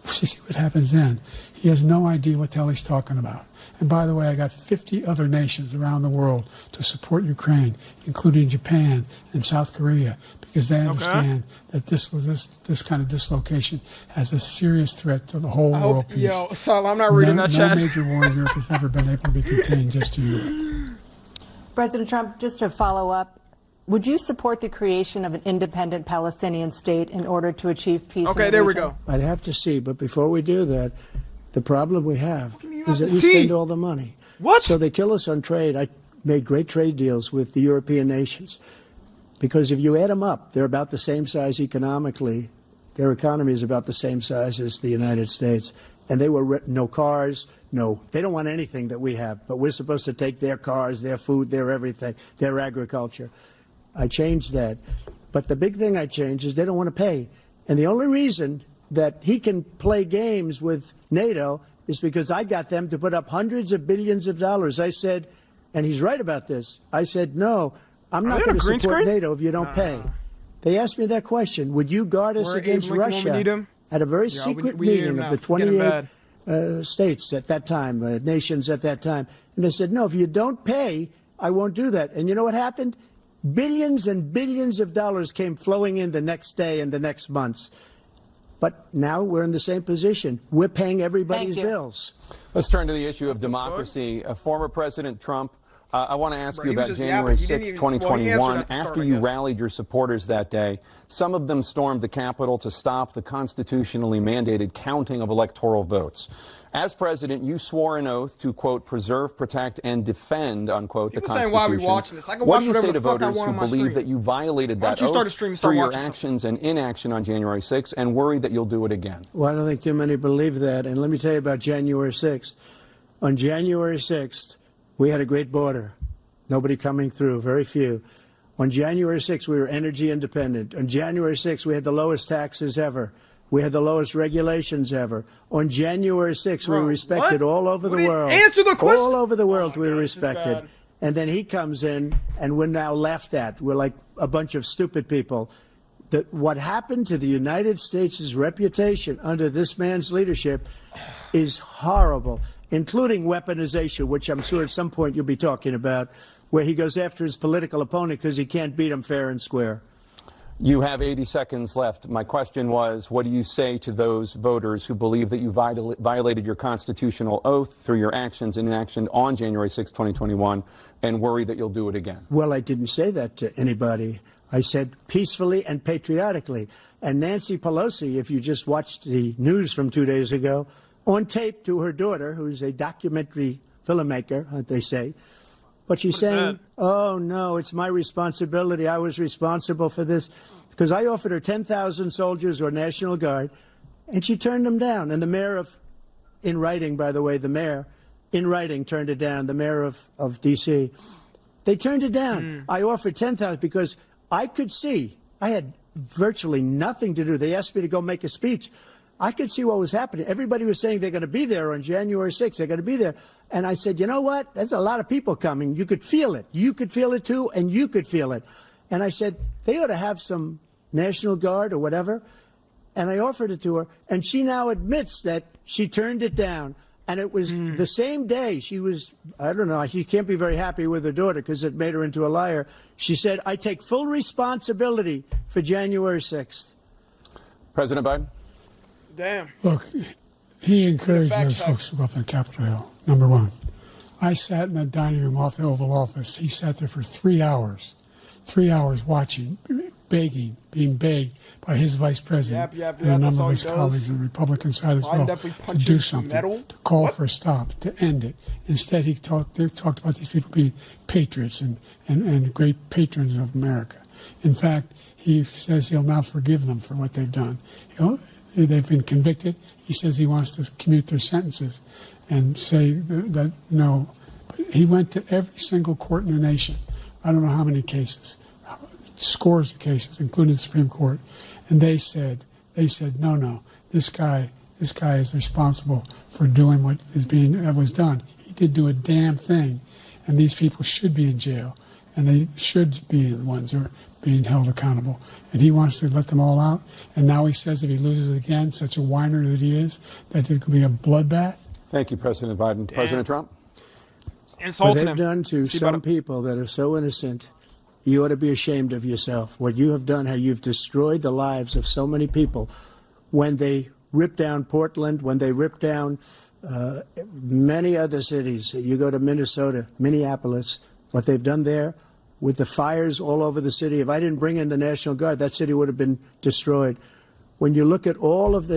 See what happens then. He has no idea what the hell he's talking about. And by the way, I got 50 other nations around the world to support Ukraine, including Japan and South Korea, because they understand that this kind of dislocation has a serious threat to the whole world peace. Yo, Sal, I'm not reading that chat. No major war in Europe has ever been able to be contained just to Europe. President Trump, just to follow up, would you support the creation of an independent Palestinian state in order to achieve peace? Okay, there we go. I'd have to see, but before we do that, the problem we have is that we spend all the money. What? So they kill us on trade. I made great trade deals with the European nations because if you add them up, they're about the same size economically. Their economy is about the same size as the United States. And they were no cars, they don't want anything that we have, but we're supposed to take their cars, their food, their everything, their agriculture. I changed that. But the big thing I changed is they don't want to pay. And the only reason that he can play games with NATO is because I got them to put up hundreds of billions of dollars. I said, and he's right about this, I said, no, I'm not going to support NATO if you don't pay. They asked me that question. Would you guard us against Russia? At a very secret meeting of the 28 states at that time, nations at that time. And they said, no, if you don't pay, I won't do that. And you know what happened? Billions and billions of dollars came flowing in the next day and the next months. But now we're in the same position. We're paying everybody's bills. Let's turn to the issue of democracy. Former President Trump I want to ask Bro, you he was about just January yapping. He 6, didn't even- well, he answered 2021. at the start, After I you guess. rallied your supporters that day, some of them stormed the Capitol to stop the constitutionally mandated counting of electoral votes. As president, you swore an oath to, quote, preserve, protect, and defend, unquote, the People Constitution. saying, why are we watching this? I can what watch do you whatever say to the fuck I voters want who on my believe stream. that you violated Why that don't you start a oath stream and start through your watching something? actions and inaction on January 6th and worry that you'll do it again? Well, I don't think too many believe that. And let me tell you about January 6th. On January 6th, we had a great border. Nobody coming through, very few. On January 6th, we were energy independent. On January 6th, we had the lowest taxes ever. We had the lowest regulations ever. On January 6th, we were respected all over the world. Answer the question. All over the world, we were God, this is respected. bad. And then he comes in, and we're now laughed at. We're like a bunch of stupid people. What happened to the United States' reputation under this man's leadership is horrible, including weaponization, which I'm sure at some point you'll be talking about, where he goes after his political opponent because he can't beat him fair and square. You have 80 seconds left. My question was, what do you say to those voters who believe that you violated your constitutional oath through your actions and inaction on January 6, 2021, and worry that you'll do it again? Well, I didn't say that to anybody. I said peacefully and patriotically. And Nancy Pelosi, if you just watched the news from 2 days ago, on tape to her daughter, who's a documentary filmmaker, they say, but she's saying, oh, no, it's my responsibility. I was responsible for this. Because I offered her 10,000 soldiers or National Guard, and she turned them down. And the mayor in writing, by the way, the mayor, in writing, turned it down, the mayor of D.C. They turned it down. I offered 10,000 because I could see, I had virtually nothing to do. They asked me to go make a speech. I could see what was happening. Everybody was saying they're going to be there on January 6th. They're going to be there. And I said, you know what? There's a lot of people coming. You could feel it. You could feel it, too, and you could feel it. And I said, they ought to have some National Guard or whatever. And I offered it to her. And she now admits that she turned it down. And it was the same day she was, I don't know, she can't be very happy with her daughter because it made her into a liar. She said, I take full responsibility for January 6th. President Biden? Damn. Look, he encouraged those folks to go up on Capitol Hill, number one. I sat in the dining room off the Oval Office. He sat there for 3 hours watching, begging, being begged by his vice president and a number of his colleagues on the Republican side as well to do something, to call for a stop, to end it. Instead, they talked about these people being patriots and great patrons of America. In fact, he says he'll now forgive them for what they've done. They've been convicted. He says he wants to commute their sentences and say that no. But he went to every single court in the nation. I don't know how many cases, scores of cases, including the Supreme Court, and they said no, this guy is responsible for doing what was done. He did do a damn thing, and these people should be in jail, and they should be the ones who are being held accountable. And he wants to let them all out, and now he says if he loses again, such a whiner that he is, that it could be a bloodbath. Thank you, President Biden. Damn. President Trump? What they've done to some people that are so innocent, you ought to be ashamed of yourself. What you have done, how you've destroyed the lives of so many people. When they ripped down Portland, when they ripped down many other cities, you go to Minnesota, Minneapolis, what they've done there with the fires all over the city. If I didn't bring in the National Guard, that city would have been destroyed. When you look at all of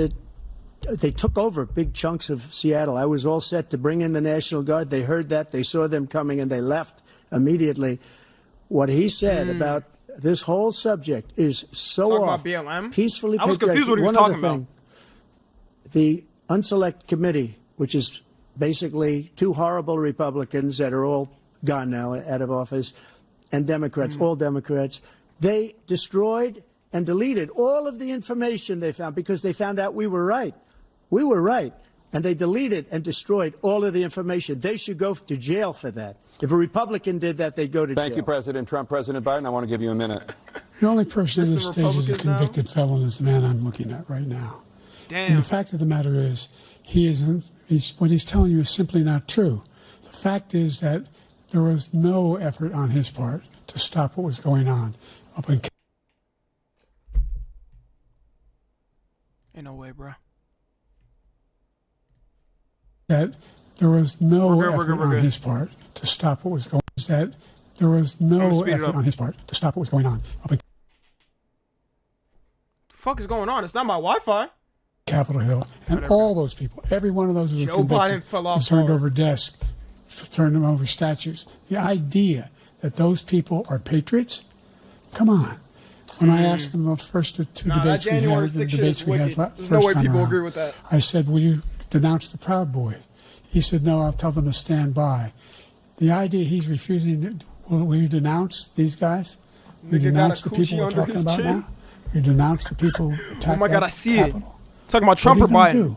they took over big chunks of Seattle. I was all set to bring in the National Guard. They heard that. They saw them coming, and they left immediately. What he said about this whole subject is so Talking off. about BLM? Peacefully I was confused what he was talking about. The Unselect Committee, which is basically two horrible Republicans that are all gone now, out of office, and Democrats, all Democrats, they destroyed and deleted all of the information they found because they found out we were right. We were right. And they deleted and destroyed all of the information. They should go to jail for that. If a Republican did that, they'd go to jail. Thank you, President Trump. President Biden, I want to give you a minute. The only person in this stage is a convicted felon is the man I'm looking at right now. Damn. And the fact of the matter is, what he's telling you is simply not true. The fact is that there was no effort on his part to stop what was going on up in. Ain't no way, bro. That there was no effort on his part to stop what was going on. that there was no effort on his part to stop what was going on up in The fuck is going on? It's not my Wi-Fi. Capitol Hill, and all those people, every one of those who were convicted, turned over desks, turned them over statues. The idea that those people are patriots, come on. When I asked him the first two debates we had, There's no way people agree with that. I said, will you denounce the Proud Boys? He said, no, I'll tell them to stand by. The idea he's refusing, will you denounce these guys? Will you denounce the people we're talking about now? Will you denounce the people who attacked Oh my God, I see it. Capitol? Talking about Trump or Biden?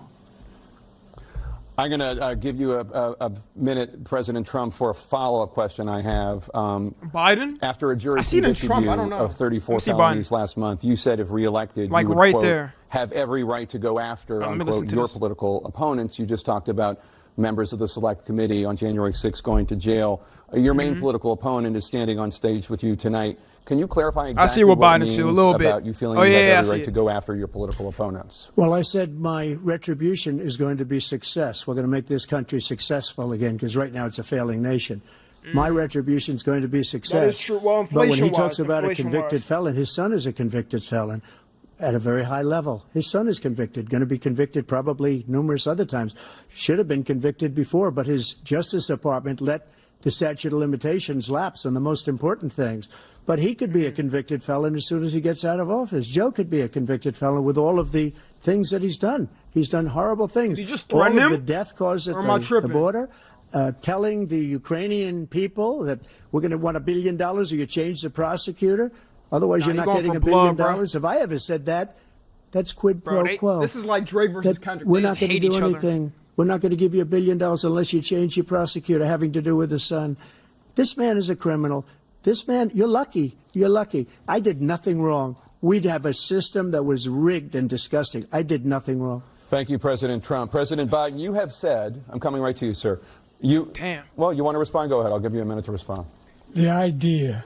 I'm going to give you a minute, President Trump, for a follow-up question I have. Biden? After a jury convicted you of 34 felonies last month, you said if reelected, you would, quote, have every right to go after, unquote, your political opponents. You just talked about members of the Select Committee on January 6th going to jail. Your main political opponent is standing on stage with you tonight. Can you clarify exactly what Biden means a little bit about you feeling you have every right to go after your political opponents? Well, I said my retribution is going to be success. We're going to make this country successful again, because right now it's a failing nation. My retribution is going to be success. That is true. Well, but when he talks about a convicted felon, his son is a convicted felon at a very high level. His son is convicted, going to be convicted probably numerous other times. Should have been convicted before, but his Justice Department let the statute of limitations lapse on the most important things. But he could be a convicted felon as soon as he gets out of office. Joe could be a convicted felon with all of the things that he's done. He's done horrible things. Did you just threaten him? All of the death caused at the border, telling the Ukrainian people that we're going to want $1 billion or you change the prosecutor. Otherwise, you're not getting $1 billion. If I ever said that, that's quid pro quo. This is like Drake versus Kendrick. We're not going to do anything. We're not going to give you $1 billion unless you change your prosecutor having to do with the son. This man is a criminal. This man, you're lucky. You're lucky. I did nothing wrong. We'd have a system that was rigged and disgusting. I did nothing wrong. Thank you, President Trump. President Biden, you have said, I'm coming right to you, sir. Well, you want to respond? Go ahead. I'll give you a minute to respond. The idea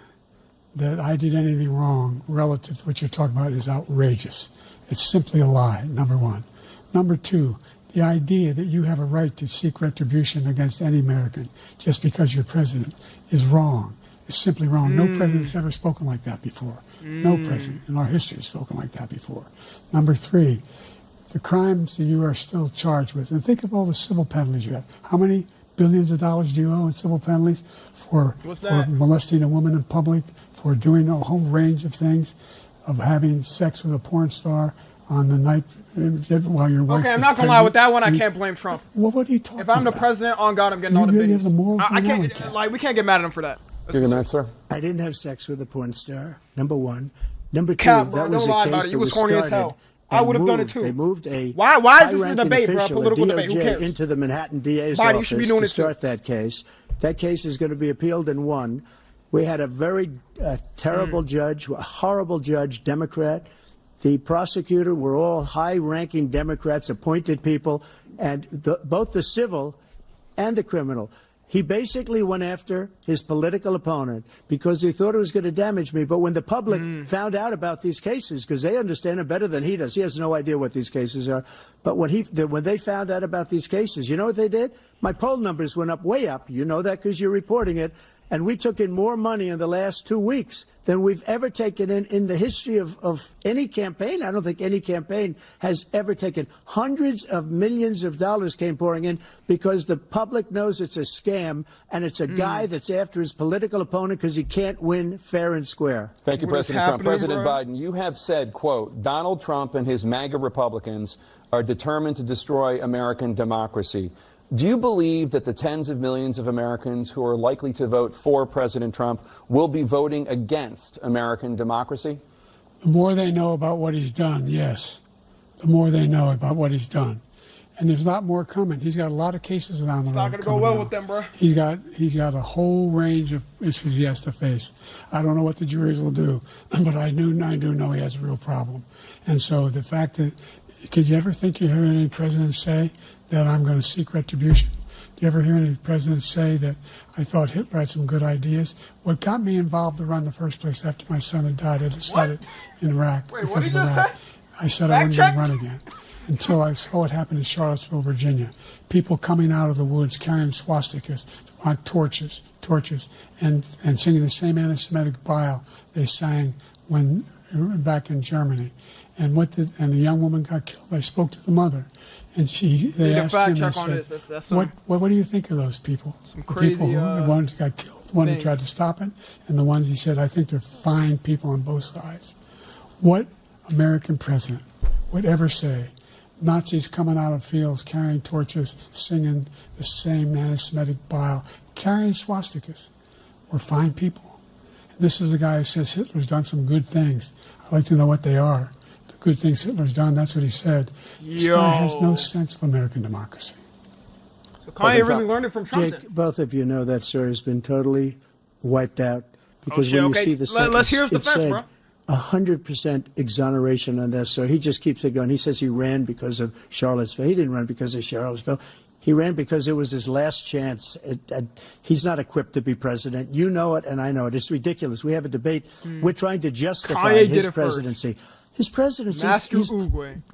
that I did anything wrong relative to what you're talking about is outrageous. It's simply a lie, number one. Number two, the idea that you have a right to seek retribution against any American just because you're president is wrong. It's simply wrong. No president's ever spoken like that before. No president in our history has spoken like that before. Number three, the crimes that you are still charged with, and think of all the civil penalties you have. How many billions of dollars do you owe in civil penalties for molesting a woman in public, for doing a whole range of things, of having sex with a porn star on the night while your wife Okay, I'm not going to lie. With that one, I can't blame Trump. Well, what are you talking about? If I'm the president, on God, I'm getting all the videos. I can't, like, we can't get mad at him for that. You're good, sir. I didn't have sex with a porn star, number one. Number two, Cap, bro, that was don't lie a about case it. that You was was horny as started. hell. I would have done it too. They moved a Why is this a debate, bro? official, Political a debate. Who cares? into the Manhattan DA's Biden, office you should be doing to it too. start that case. That case is going to be appealed and won. We had a very terrible judge, a horrible judge, Democrat. The prosecutor were all high-ranking Democrats, appointed people, and both the civil and the criminal. He basically went after his political opponent because he thought it was going to damage me. But when the public found out about these cases, because they understand it better than he does, he has no idea what these cases are. But when they found out about these cases, you know what they did? My poll numbers went up, way up. You know that because you're reporting it. And we took in more money in the last 2 weeks than we've ever taken in the history of any campaign. I don't think any campaign has ever taken. Hundreds of millions of dollars came pouring in because the public knows it's a scam and it's a guy that's after his political opponent because he can't win fair and square. Thank you, President Trump. President Biden, you have said, quote, Donald Trump and his MAGA Republicans are determined to destroy American democracy. Do you believe that the tens of millions of Americans who are likely to vote for President Trump will be voting against American democracy? The more they know about what he's done, yes. The more they know about what he's done. And there's a lot more coming. He's got a lot of cases down the road. It's not going to go well with them, bro. He's got a whole range of issues he has to face. I don't know what the juries will do, but I do know he has a real problem. And so the fact that, could you ever think you hear any president say that I'm going to seek retribution? Do you ever hear any president say that I thought Hitler had some good ideas? What got me involved to run in the first place after my son had died, I decided in Iraq. Wait, what did you just say? I said I wasn't going to run again. until I saw what happened in Charlottesville, Virginia. People coming out of the woods carrying swastikas, torches, and singing the same anti-Semitic bile they sang when back in Germany. And the young woman got killed. I spoke to the mother, and they asked him, they said, what do you think of those people? Some crazy, the ones who got killed, the one who tried to stop it, and the ones he said, I think they're fine people on both sides. What American president would ever say Nazis coming out of fields carrying torches, singing the same anti-Semitic bile, carrying swastikas were fine people? And this is the guy who says Hitler's done some good things. I'd like to know what they are. The good things Hitler's done, that's what he said. This guy has no sense of American democracy. So Kanye really learned it from Trump. Jake, both of you know that story has been totally wiped out. Because when you see the sentence, let's hear the defense, bro. 100% exoneration on this. So he just keeps it going. He says he ran because of Charlottesville. He didn't run because of Charlottesville. He ran because it was his last chance. He's not equipped to be president. You know it, and I know it. It's ridiculous. We have a debate. We're trying to justify his presidency. His presidency is,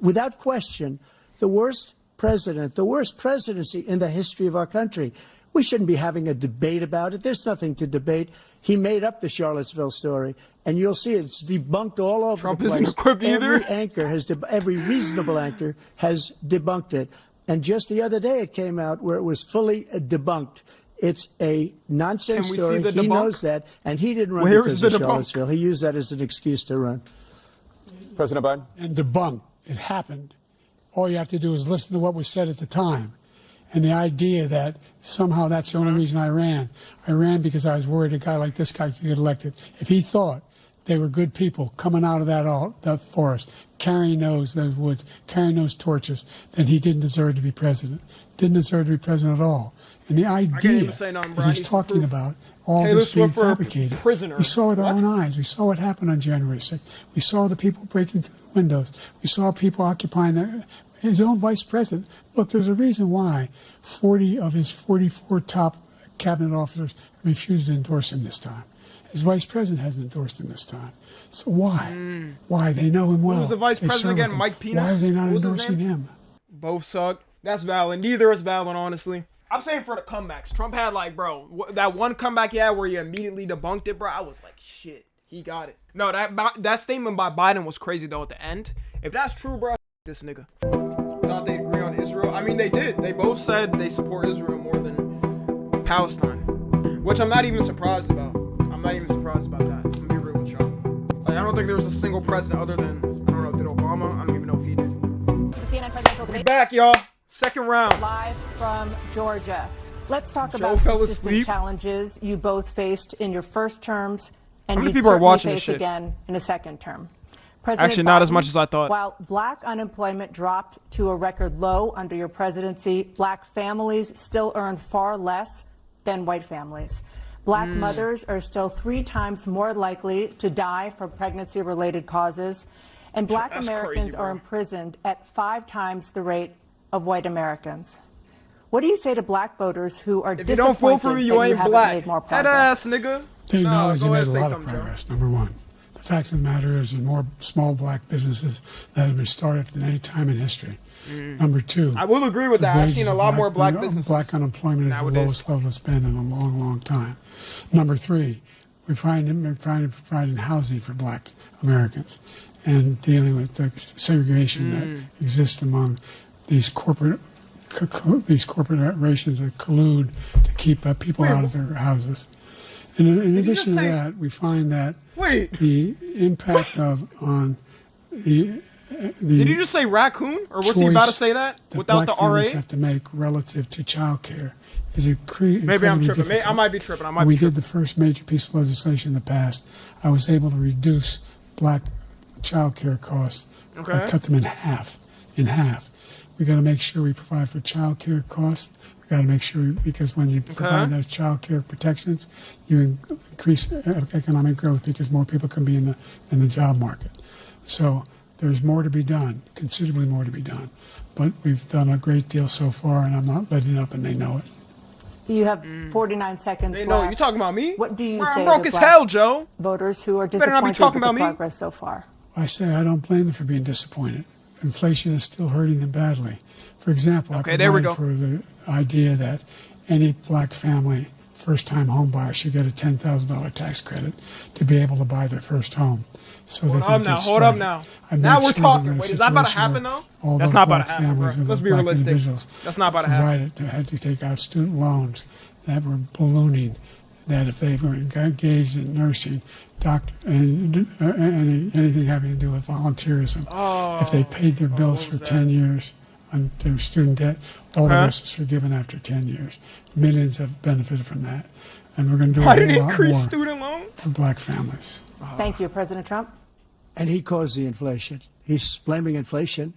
without question, the worst president, the worst presidency in the history of our country. We shouldn't be having a debate about it. There's nothing to debate. He made up the Charlottesville story, and you'll see it's debunked all over Trump the place. Isn't equipped either. Every anchor has, every reasonable anchor has debunked it. And just the other day, it came out where it was fully debunked. It's a nonsense story. He knows that, and he didn't run because of Charlottesville. He used that as an excuse to run. President Biden? And debunk. It happened. All you have to do is listen to what was said at the time. And the idea that somehow that's the only reason I ran. I ran because I was worried a guy like this guy could get elected. If he thought they were good people coming out of that forest, carrying those woods, carrying those torches, then he didn't deserve to be president. Didn't deserve to be president at all. And the idea that he's talking about, all this being fabricated, we saw with our own eyes. We saw what happened on January 6th. We saw the people breaking through the windows. We saw people occupying his own vice president. Look, there's a reason why 40 of his 44 top cabinet officers refused to endorse him this time. His vice president hasn't endorsed him this time. So why? Why? They know him well. Who was the vice president again? Mike Penis? Why are they not endorsing him? Both suck. That's valid. Neither is valid, honestly. I'm saying for the comebacks. Trump had, like, bro, that one comeback he had where he immediately debunked it, bro. I was like, shit, he got it. No, that statement by Biden was crazy, though, at the end. If that's true, bro, this nigga. Thought they'd agree on Israel. I mean, they did. They both said they support Israel more than Palestine, which I'm not even surprised about. I'm not even surprised about that. I'm gonna be real with y'all. Like, I don't think there was a single president other than, I don't know, did Obama? I don't even know if he did. The CNN presidential debate. Back, y'all. Second round. Live from Georgia. Let's talk about the persistent challenges you both faced in your first terms and you certainly face again in a second term. Actually, not as much as I thought. While black unemployment dropped to a record low under your presidency, black families still earn far less than white families. Black mothers are still 3 times more likely to die from pregnancy-related causes, and black Americans are imprisoned at 5 times the rate of white Americans. What do you say to black voters who are disappointed you don't vote for me, you ain't black. Made more progress? Head ass, nigga. They acknowledge they made a lot of progress, number one. The fact of the matter is there's more small black businesses that have been started than any time in history. Number two, I will agree with that. I've seen a lot more black businesses. Black unemployment is the lowest level it's been in a long, long time. Number three, we're trying to provide housing for black Americans and dealing with the segregation that exists among these corporations that collude to keep people out of their houses. And in addition to that, we find that the impact on the did you just say raccoon, or was he about to say that without the RA? Have to make relative to childcare is maybe I'm tripping. I might be tripping. We did the first major piece of legislation in the past. I was able to reduce black childcare costs. I cut them in half. We got to make sure we provide for childcare costs. We got to make sure because when you provide those childcare protections, you increase economic growth because more people can be in the job market. So there's more to be done, considerably more to be done. But we've done a great deal so far, and I'm not letting up, and they know it. You have 49 seconds left. No, you talking about me? What do you say I'm broke to as hell, Joe. Voters who are disappointed with the progress so far? I say I don't blame them for being disappointed. inflation is still hurting them badly. For example, okay, there we go. For the idea that any black family first-time home buyer should get a $10,000 tax credit to be able to buy their first home. So hold up now. Now we're talking. Wait, is that about to happen though? That's not about to happen, bro. Let's be realistic. That's not about to happen. Had to take out student loans that were ballooning, that if they were engaged in nursing, doctor, and anything having to do with volunteerism, if they paid their bills for 10 years on their student debt, all the rest was forgiven after 10 years. Millions have benefited from that. And we're going to do a lot more student loans for black families. Thank you, President Trump. And he caused the inflation. He's blaming inflation,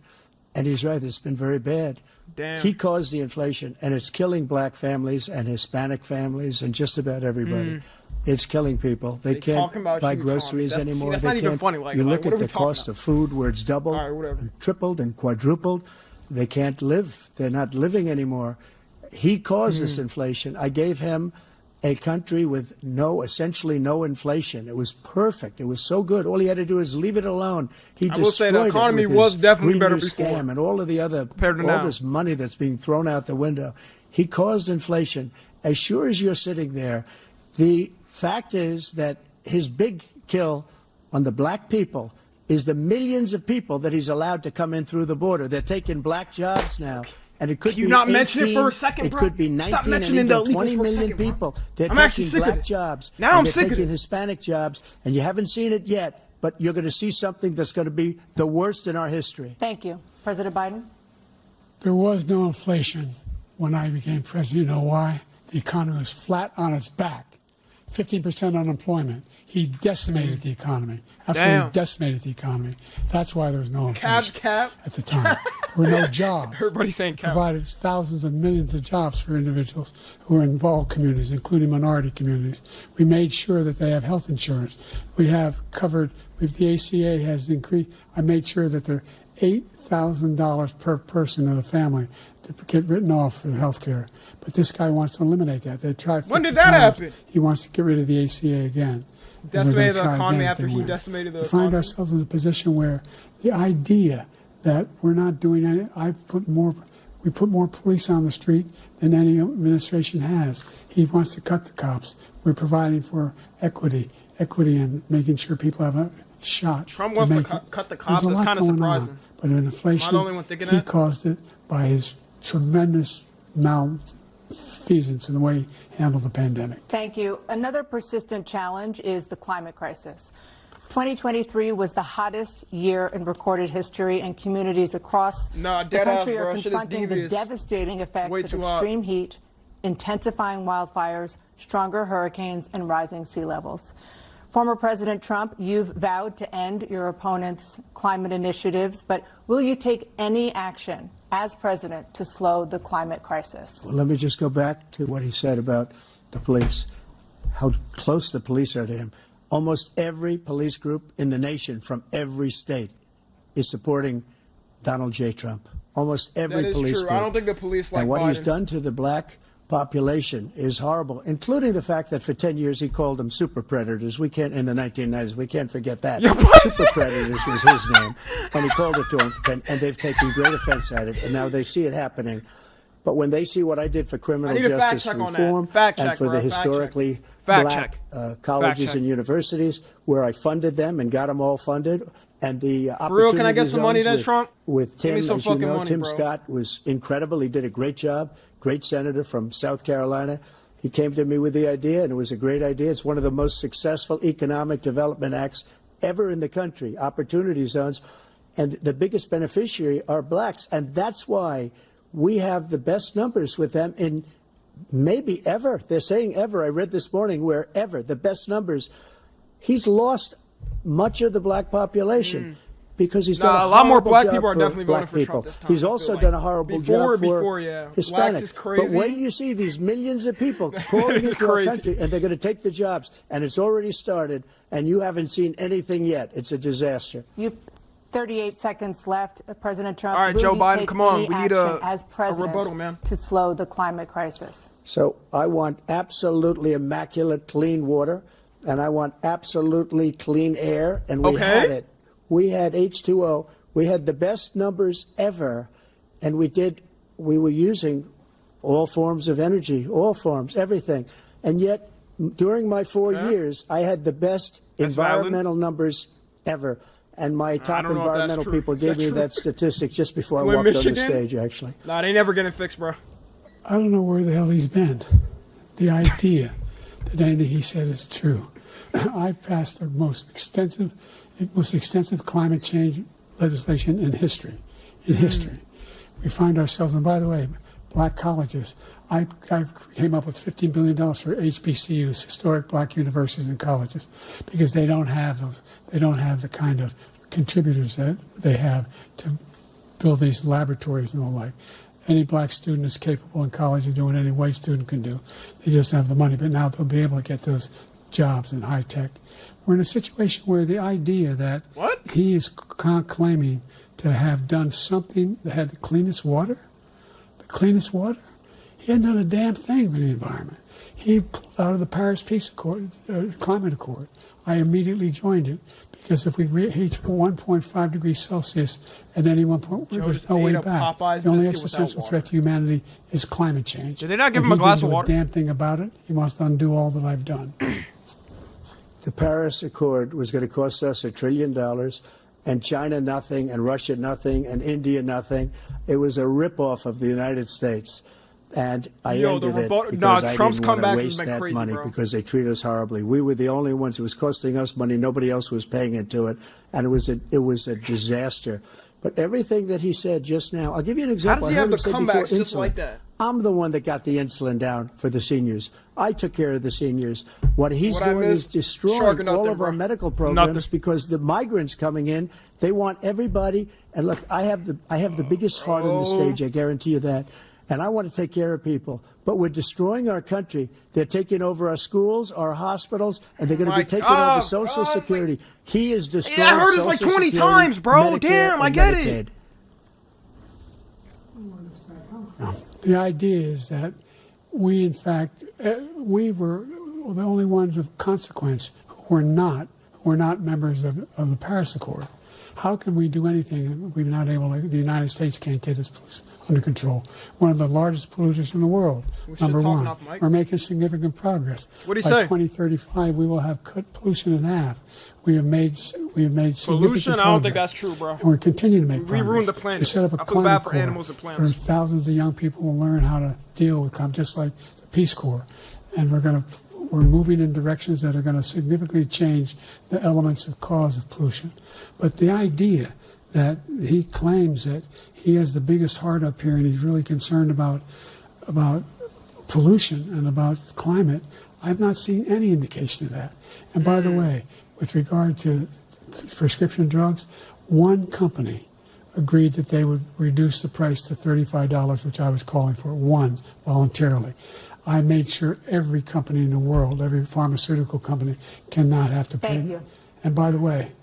and he's right. It's been very bad. Damn. He caused the inflation, and it's killing black families and Hispanic families and just about everybody. It's killing people. They can't buy groceries anymore. That's not even funny. You look at the cost of food where it's doubled, and tripled, and quadrupled. They can't live. They're not living anymore. He caused this inflation. I gave him a country with essentially no inflation. It was perfect. It was so good. All he had to do is leave it alone. He destroyed it. I will say the economy was definitely better before. Scam and all of the other, all this money that's being thrown out the window. He caused inflation. As sure as you're sitting there, the fact is that his big kill on the black people is the millions of people that he's allowed to come in through the border. They're taking black jobs now. And it could be 18, mention it for a second, bro? It could be 19 and even 20 million people. They're taking black jobs. Now I'm sick of this. They're taking Hispanic jobs, and you haven't seen it yet, but you're going to see something that's going to be the worst in our history. Thank you. President Biden? There was no inflation when I became president. You know why? The economy was flat on its back. 15% unemployment. He decimated the economy. Absolutely decimated the economy. That's why there was no inflation at the time. There were no jobs. Everybody's saying cap. Provided thousands and millions of jobs for individuals who are in all communities, including minority communities. We made sure that they have health insurance. We have covered, the ACA has increased. I made sure that they're $8,000 per person in a family to get written off for health care. But this guy wants to eliminate that. They tried 50 When did that happen? He wants to get rid of the ACA again. Decimated the economy after he decimated the economy. We find ourselves in a position where the idea that we're not doing any, we put more police on the street than any administration has. He wants to cut the cops. We're providing for equity and making sure people have a shot. Trump wants to cut the cops. It's kind of surprising. But in inflation, he caused it by his tremendous malfeasance in the way he handled the pandemic. Thank you. Another persistent challenge is the climate crisis. 2023 was the hottest year in recorded history, and communities across the country are confronting the devastating effects of extreme heat, intensifying wildfires, stronger hurricanes, and rising sea levels. Former President Trump, you've vowed to end your opponent's climate initiatives, but will you take any action as president to slow the climate crisis? Well, let me just go back to what he said about the police, how close the police are to him. Almost every police group in the nation from every state is supporting Donald J. Trump. Almost every police group. I don't think the police like And what Biden. He's done to the black population is horrible, including the fact that for 10 years he called them super predators. We can't, in the 1990s, we can't forget that. Super predators was his name, and he called it to them, and they've taken great offense at it, and now they see it happening. But when they see what I did for criminal justice reform and for the historically black colleges and universities, where I funded them and got them all funded, and the opportunity for real, can I get some money then, Trump? With Tim, as you know, money, Tim Scott was incredible. He did a great job. Great senator from South Carolina. He came to me with the idea, and it was a great idea. It's one of the most successful economic development acts ever in the country, opportunity zones. And the biggest beneficiary are blacks. And that's why we have the best numbers with them in maybe ever. They're saying ever. I read this morning where ever, the best numbers. He's lost much of the black population. Because he's done a lot more black people are definitely voting for Trump this time. He's also done a horrible job for Hispanics. But when you see these millions of people pouring into our country, and they're going to take the jobs, and it's already started, and you haven't seen anything yet, it's a disaster. You 38 seconds left, President Trump. All right, Joe Biden, come on. We need a rebuttal, man, to slow the climate crisis. So I want absolutely immaculate clean water, and I want absolutely clean air, and we had it. We had H2O We had the best numbers ever, and we were using all forms of energy, all forms, everything. And yet, during my 4 years, I had the best environmental numbers ever. And my top environmental people gave me that statistic just before I walked on the stage, actually. Nah, they never getting fixed, bro. I don't know where the hell he's been. The idea that anything he said is true. I've passed the most extensive climate change legislation in history. We find ourselves, and by the way, black colleges. I came up with $15 billion for HBCUs, historic black universities and colleges, because they don't have those. They don't have the kind of contributors that they have to build these laboratories and the like. Any black student is capable in college of doing what any white student can do. They just have the money. But now they'll be able to get those jobs in high tech. We're in a situation where the idea that he is claiming to have done something that had the cleanest water. He hadn't done a damn thing for the environment. He pulled out of the Paris Peace Accord, Climate Accord. I immediately joined it because if we reach 1.5 degrees Celsius at any one point, there's no way back. The only existential threat to humanity is climate change. Did they not give him a glass of water? He didn't do a damn thing about it. He must undo all that I've done. The Paris Accord was going to cost us $1 trillion, and China nothing, and Russia nothing, and India nothing. It was a ripoff of the United States. And I ended it because I didn't want to waste that money because they treat us horribly. We were the only ones. It was costing us money. Nobody else was paying into it. And it was a disaster. But everything that he said just now, I'll give you an example. How does he have the comebacks just like that? I'm the one that got the insulin down for the seniors. I took care of the seniors. What he's doing is destroying all of our medical programs because the migrants coming in, they want everybody. And look, I have the biggest heart on the stage. I guarantee you that. And I want to take care of people. But we're destroying our country. They're taking over our schools, our hospitals, and they're going to be taking over Social Security. He is destroying I heard this like 20 times, bro. Damn, I get it. The idea is that we, in fact, we were the only ones of consequence who were not members of the Paris Accord. How can we do anything if we're not able to? The United States can't get its pollution under control. One of the largest polluters in the world, number one. We're making significant progress. What do you say? By 2035, we will have cut pollution in half. We have made significant pollution. Progress. I don't think that's true, bro. And we're continuing to make progress. We ruined the planet. We set up a climate corps animals and plants. Where thousands of young people will learn how to deal with climate, just like the Peace Corps. And we're moving in directions that are going to significantly change the elements of cause of pollution. But the idea that he claims that he has the biggest heart up here and he's really concerned about pollution and about climate, I've not seen any indication of that. And by the way, with regard to prescription drugs, one company agreed that they would reduce the price to $35, which I was calling for, one, voluntarily. I made sure every company in the world, every pharmaceutical company, cannot have to pay. Thank you. And by the way,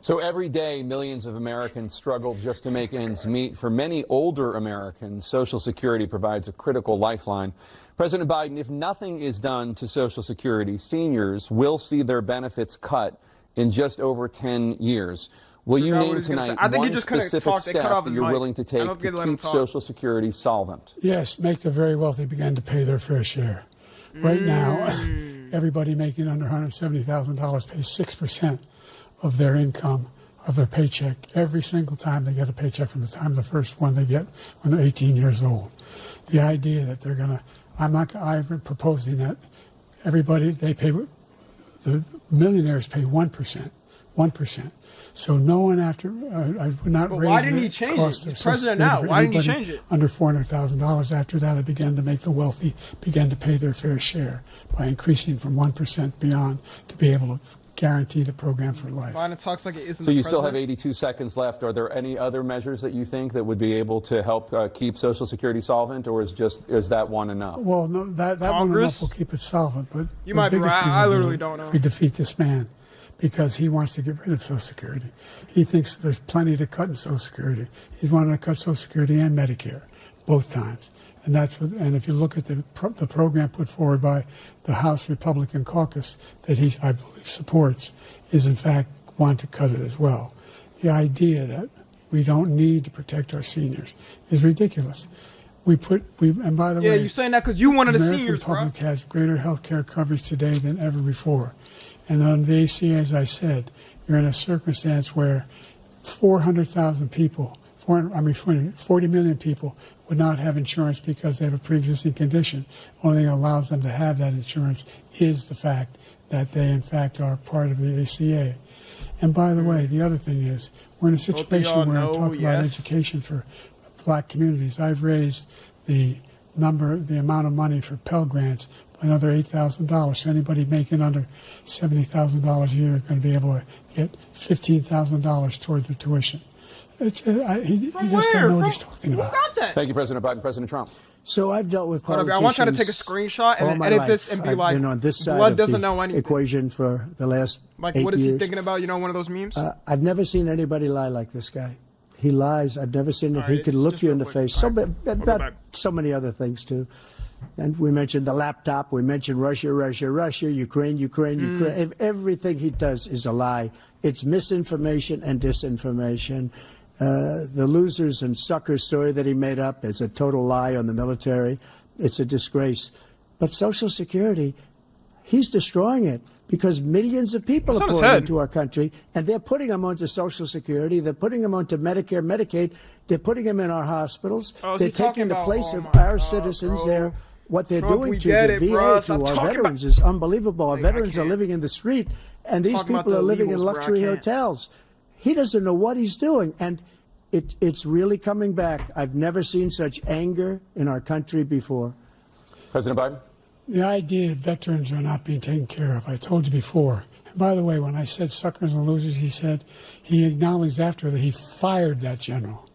so every day, millions of Americans struggle just to make ends meet. For many older Americans, Social Security provides a critical lifeline. President Biden, if nothing is done to Social Security, seniors will see their benefits cut in just over 10 years. Will you name tonight one specific step that you're willing to take to keep Social Security solvent? Yes, make the very wealthy begin to pay their fair share. Right now, everybody making under $170,000 pays 6% of their income, of their paycheck, every single time they get a paycheck from the time the first one they get when they're 18 years old. The idea that they're going to, I'm proposing that everybody, the millionaires pay 1%. So no one I would not raise. But why didn't he change it? He's president now. Why didn't he change it? Under $400,000. After that, I began to make the wealthy begin to pay their fair share by increasing from 1% beyond to be able to guarantee the program for life. Biden talks like it isn't. So you still have 82 seconds left. Are there any other measures that you think that would be able to help keep Social Security solvent, or is that one enough? Well, no, that one enough will keep it solvent. But you might be right. I literally don't know. If we defeat this man, because he wants to get rid of Social Security. He thinks there's plenty to cut in Social Security. He's wanted to cut Social Security and Medicare, both times. And and if you look at the program put forward by the House Republican caucus that I believe supports, is in fact want to cut it as well. the idea that we don't need to protect our seniors is ridiculous. And by the way, you're saying that because you one of the American seniors, bro. public has greater health care coverage today than ever before. And on the ACA, as I said, you're in a circumstance where 400,000 people, 40 million people would not have insurance because they have a pre-existing condition. Only thing that allows them to have that insurance is the fact that they, in fact, are part of the ACA. And by the way, the other thing is, we're in a situation where I talk about education for black communities. I've raised the amount of money for Pell Grants by another $8,000. So anybody making under $70,000 a year is going to be able to get $15,000 toward their tuition. He just don't know what he's talking about. Who got that? Thank you, President Biden. President Trump. So I've dealt with politicians. I want you to take a screenshot and edit this and be I've like, been on this side blood of doesn't the know anything. equation for the last 8 years. What is he thinking about? You know, one of those memes? I've never seen anybody lie like this guy. He lies. I've never seen it. He could look you in the face. About so many other things, too. And we mentioned the laptop. We mentioned Russia, Ukraine. Everything he does is a lie. It's misinformation and disinformation. The losers and suckers story that he made up is a total lie on the military. It's a disgrace. But Social Security, he's destroying it because millions of people are pouring into our country, and they're putting them onto Social Security. They're putting them onto Medicare, Medicaid. They're putting them in our hospitals. They're taking the place of our citizens. What they're doing to the VA, to our veterans is unbelievable. Our veterans are living in the street, and these people are living in luxury hotels. He doesn't know what he's doing, and it's really coming back. I've never seen such anger in our country before. President Biden? The idea that veterans are not being taken care of, I told you before. And by the way, when I said suckers and losers, he acknowledged after that he fired that general.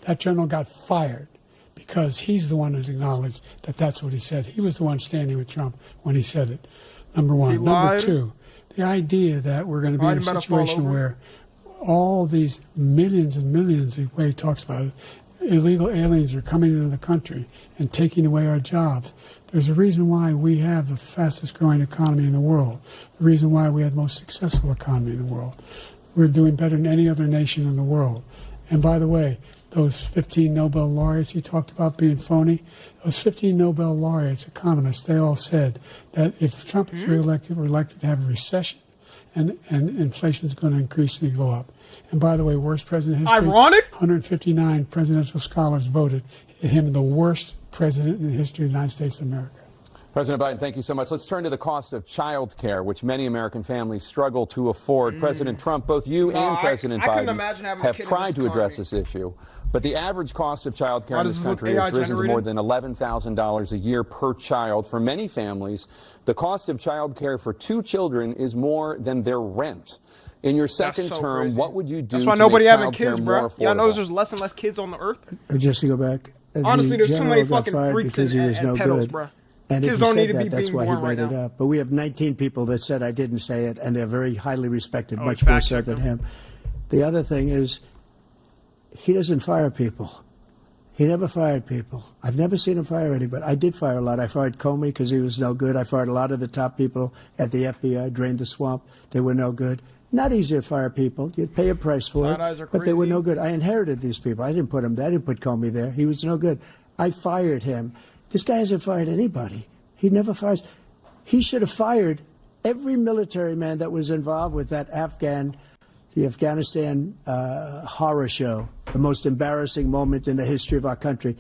That general got fired because he's the one that acknowledged that that's what he said. He was the one standing with Trump when he said it, number one. Number two, the idea that we're going to be in a situation where all these millions and millions, the way he talks about it, illegal aliens are coming into the country and taking away our jobs. There's a reason why we have the fastest growing economy in the world, the reason why we have the most successful economy in the world. We're doing better than any other nation in the world. And by the way, those 15 Nobel laureates he talked about being phony, those 15 Nobel laureates, economists, they all said that if Trump is reelected, we're likely to have a recession and inflation is going to increasingly go up. And by the way, worst president in history. Ironic? 159 presidential scholars voted him the worst president in the history of the United States of America. President Biden, thank you so much. Let's turn to the cost of child care, which many American families struggle to afford. President Trump, both you and President Biden have tried to address this issue. But the average cost of child care in this country has risen to more than $11,000 a year per child. For many families, the cost of child care for 2 children is more than their rent. In your second term, what would you do to make child care more affordable? Y'all know there's less and less kids on the earth? Just to go back. Honestly, there's too many fucking freaks and pedos, bro. And kids don't need to be that's why he made it up. But we have 19 people that said I didn't say it, and they're very highly respected, much more so than him. The other thing is, he doesn't fire people. He never fired people. I've never seen him fire anybody. I did fire a lot. I fired Comey because he was no good. I fired a lot of the top people at the FBI, drained the swamp. They were no good. Not easy to fire people. You'd pay a price for it, but they were no good. I inherited these people. I didn't put him there. I didn't put Comey there. He was no good. I fired him. This guy hasn't fired anybody. He never fires. He should have fired every military man that was involved with that the Afghanistan horror show, the most embarrassing moment in the history of our country.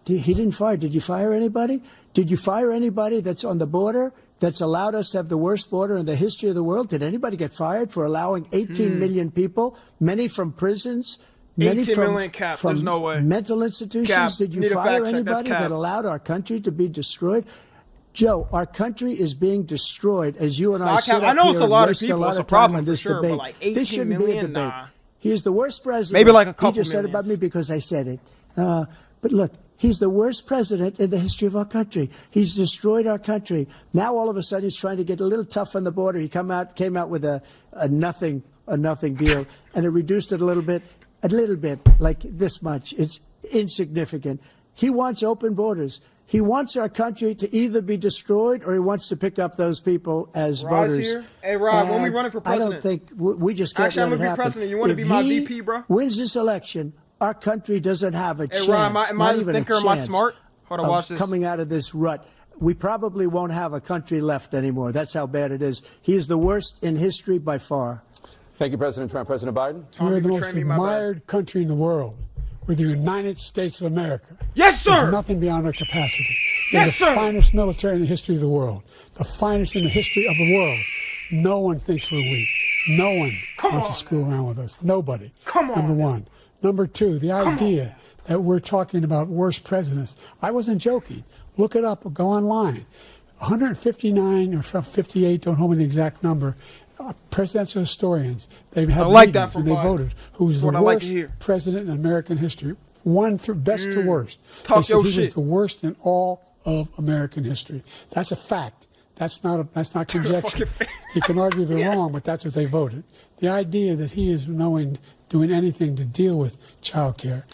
He didn't fire. Did you fire anybody? Did you fire anybody that's on the border that's allowed us to have the worst border in the history of the world? Did anybody get fired for allowing 18 million people, many from prisons, many from There's no way. Mental institutions? Did you fire anybody that allowed our country to be destroyed? Joe, our country is being destroyed as you and I sit up here and waste a lot of time on this debate. This shouldn't be a debate. He is the worst president. Maybe like a couple He just said about me because I said it. But look, he's the worst president in the history of our country. He's destroyed our country. Now all of a sudden he's trying to get a little tough on the border. He came out with a nothing deal, and it reduced it a little bit, like this much. It's insignificant. He wants open borders. He wants our country to either be destroyed or he wants to pick up those people as voters. Here? Hey, Rob, when we running for president? I don't think we just can't Actually, I'm let it going to be happen. president. You want to be my VP, bro? Wins this election, our country doesn't have a chance. Rob, am I not even thinker? a Am I chance smart? Hold on, watch this. Coming out of this rut. We probably won't have a country left anymore. That's how bad it is. He is the worst in history by far. Thank you, President Trump. President Biden? We're the most admired country in the world. We're the United States of America. Yes, sir. There's nothing beyond our capacity. Yes, sir. The finest military in the history of the world. The finest in the history of the world. No one thinks we're weak. No one wants to screw around with us. Nobody. Number one. Number two, the idea that we're talking about worse presidents. I wasn't joking. Look it up or go online. 159 or 58, don't hold me the exact number, presidential historians. They've had meetings and they voted. Who's the worst president in American history? One through best to worst. They said he was the worst in all of American history. That's a fact. That's not conjecture. He can argue they're wrong, but that's what they voted. The idea that he is doing anything to deal with child care,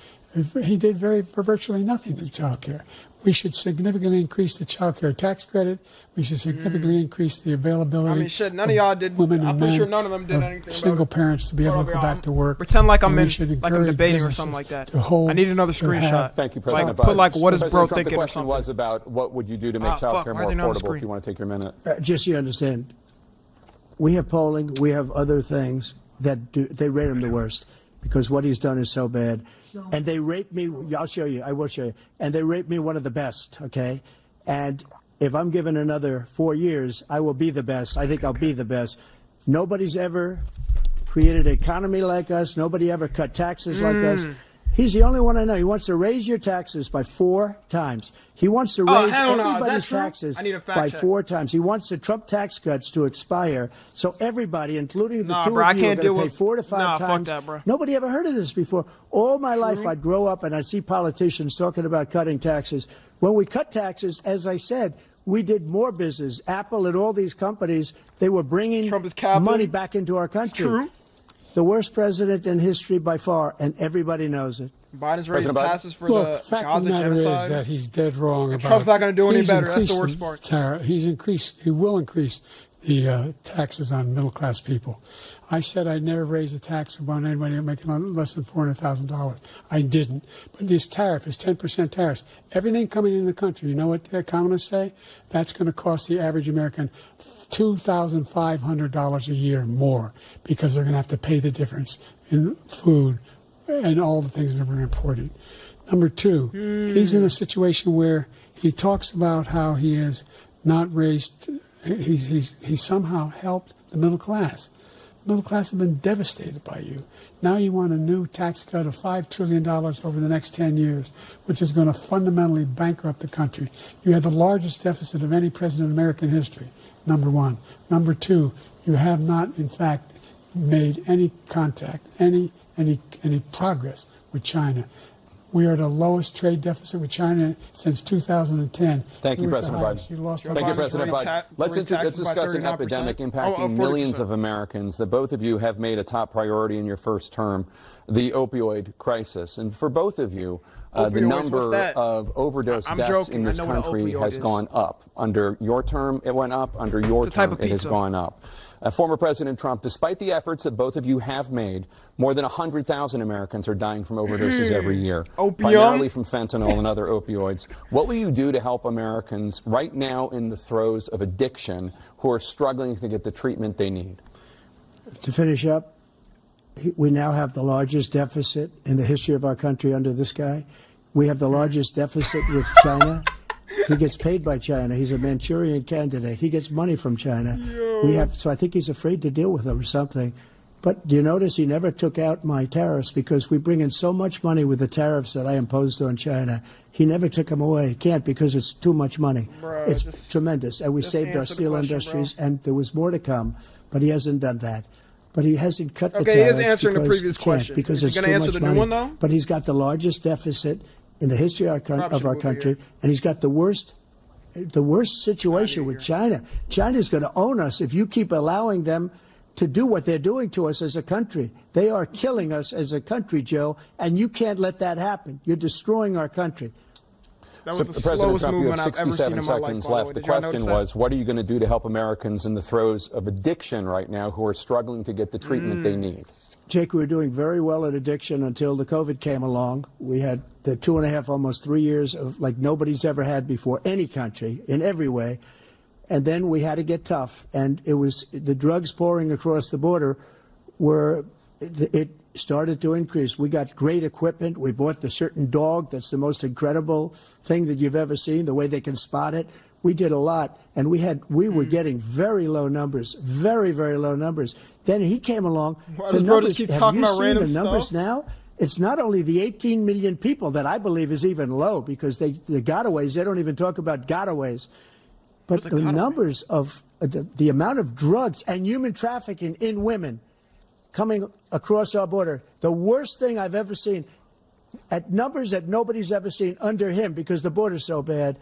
he did virtually nothing to child care. We should significantly increase the child care tax credit. We should significantly increase the availability. I mean, shit, none of y'all did. Women I'm and pretty men, sure none of them did anything. Single parents to be able to go back to work. Pretend like I'm debating or something like that. I need another screenshot. Thank you, President Biden. Put like what is bro Trump, thinking or something. The question was about what would you do to make child care more affordable. If you want to take your minute. Just so you understand, we have polling, we have other things that they rate him the worst because what he's done is so bad. And they rate me, I'll show you, I will show you, and they rate me one of the best, okay? And if I'm given another 4 years, I will be the best. I think I'll be the best. Nobody's ever created an economy like us. Nobody ever cut taxes like us. He's the only one I know. He wants to raise your taxes by 4 times. He wants to raise everybody's taxes by 4 times. He wants the Trump tax cuts to expire, so everybody, including the two of you, are going to pay 4 to 5 times. Fuck that, bro. Nobody ever heard of this before. All my life, I'd grow up and I'd see politicians talking about cutting taxes. When we cut taxes, as I said, we did more business. Apple and all these companies, they were bringing money back into our country. It's true. The worst president in history by far, and everybody knows it. Biden's raised taxes for the Gaza genocide. Is that he's dead wrong about Trump's not going to do any better. That's the worst part. He will increase the taxes on middle-class people. I said I'd never raise a tax on anybody making less than $400,000. I didn't. But this tariff is 10% tariffs. Everything coming into the country, you know what the economists say? That's going to cost the average American $2,500 a year more because they're going to have to pay the difference in food and all the things that we're importing. Number two, he's in a situation where he talks about how he has not raised, he somehow helped the middle class. The middle class have been devastated by you. Now you want a new tax cut of $5 trillion over the next 10 years, which is going to fundamentally bankrupt the country. You have the largest deficit of any president in American history, number one. Number two, you have not, in fact, made any contact, any progress with China. We are the lowest trade deficit with China since 2010. Thank you, President Biden. Thank you, President Biden. Let's discuss an epidemic impacting millions of Americans that both of you have made a top priority in your first term, the opioid crisis. And for both of you, the number of overdose deaths in this country has gone up. Under your term, it went up. Under your term, it has gone up. Former President Trump, despite the efforts that both of you have made, more than 100,000 Americans are dying from overdoses every year, primarily from fentanyl and other opioids. What will you do to help Americans right now in the throes of addiction who are struggling to get the treatment they need? To finish up, we now have the largest deficit in the history of our country under this guy. We have the largest deficit with China. He gets paid by China. He's a Manchurian candidate. He gets money from China. So I think he's afraid to deal with them or something. But do you notice he never took out my tariffs because we bring in so much money with the tariffs that I imposed on China. He never took them away. He can't because it's too much money. It's tremendous. And we saved our steel industries, and there was more to come. But he hasn't done that. But he hasn't cut the tariffs. Okay, he is answering the previous question. Because is he going to answer the new one, though? But he's got the largest deficit in the history of our country, and he's got the worst situation with China. China's going to own us if you keep allowing them to do what they're doing to us as a country. They are killing us as a country, Joe, and you can't let that happen. You're destroying our country. That So was the President slowest Trump, you have movement I've ever seen 67 in my life. seconds by the way. left. The Did y'all question notice was, what are you going to do to help Americans in the throes of addiction right now who are struggling to get the treatment they need? Jake, we were doing very well at addiction until the COVID came along. We had the 2.5, almost 3 years of like nobody's ever had before, any country, in every way. And then we had to get tough. And it was the drugs pouring across the border it started to increase. We got great equipment. We bought the certain dog that's the most incredible thing that you've ever seen, the way they can spot it. We did a lot, and we were getting very low numbers, very, very low numbers. Then he came along. Why The does bro numbers, just keep have talking you about seen random the numbers stuff? now? It's not only the 18 million people that I believe is even low because the gotaways, they don't even talk about gotaways. But the numbers of the amount of drugs and human trafficking in women coming across our border, the worst thing I've ever seen, at numbers that nobody's ever seen under him because the border's so bad.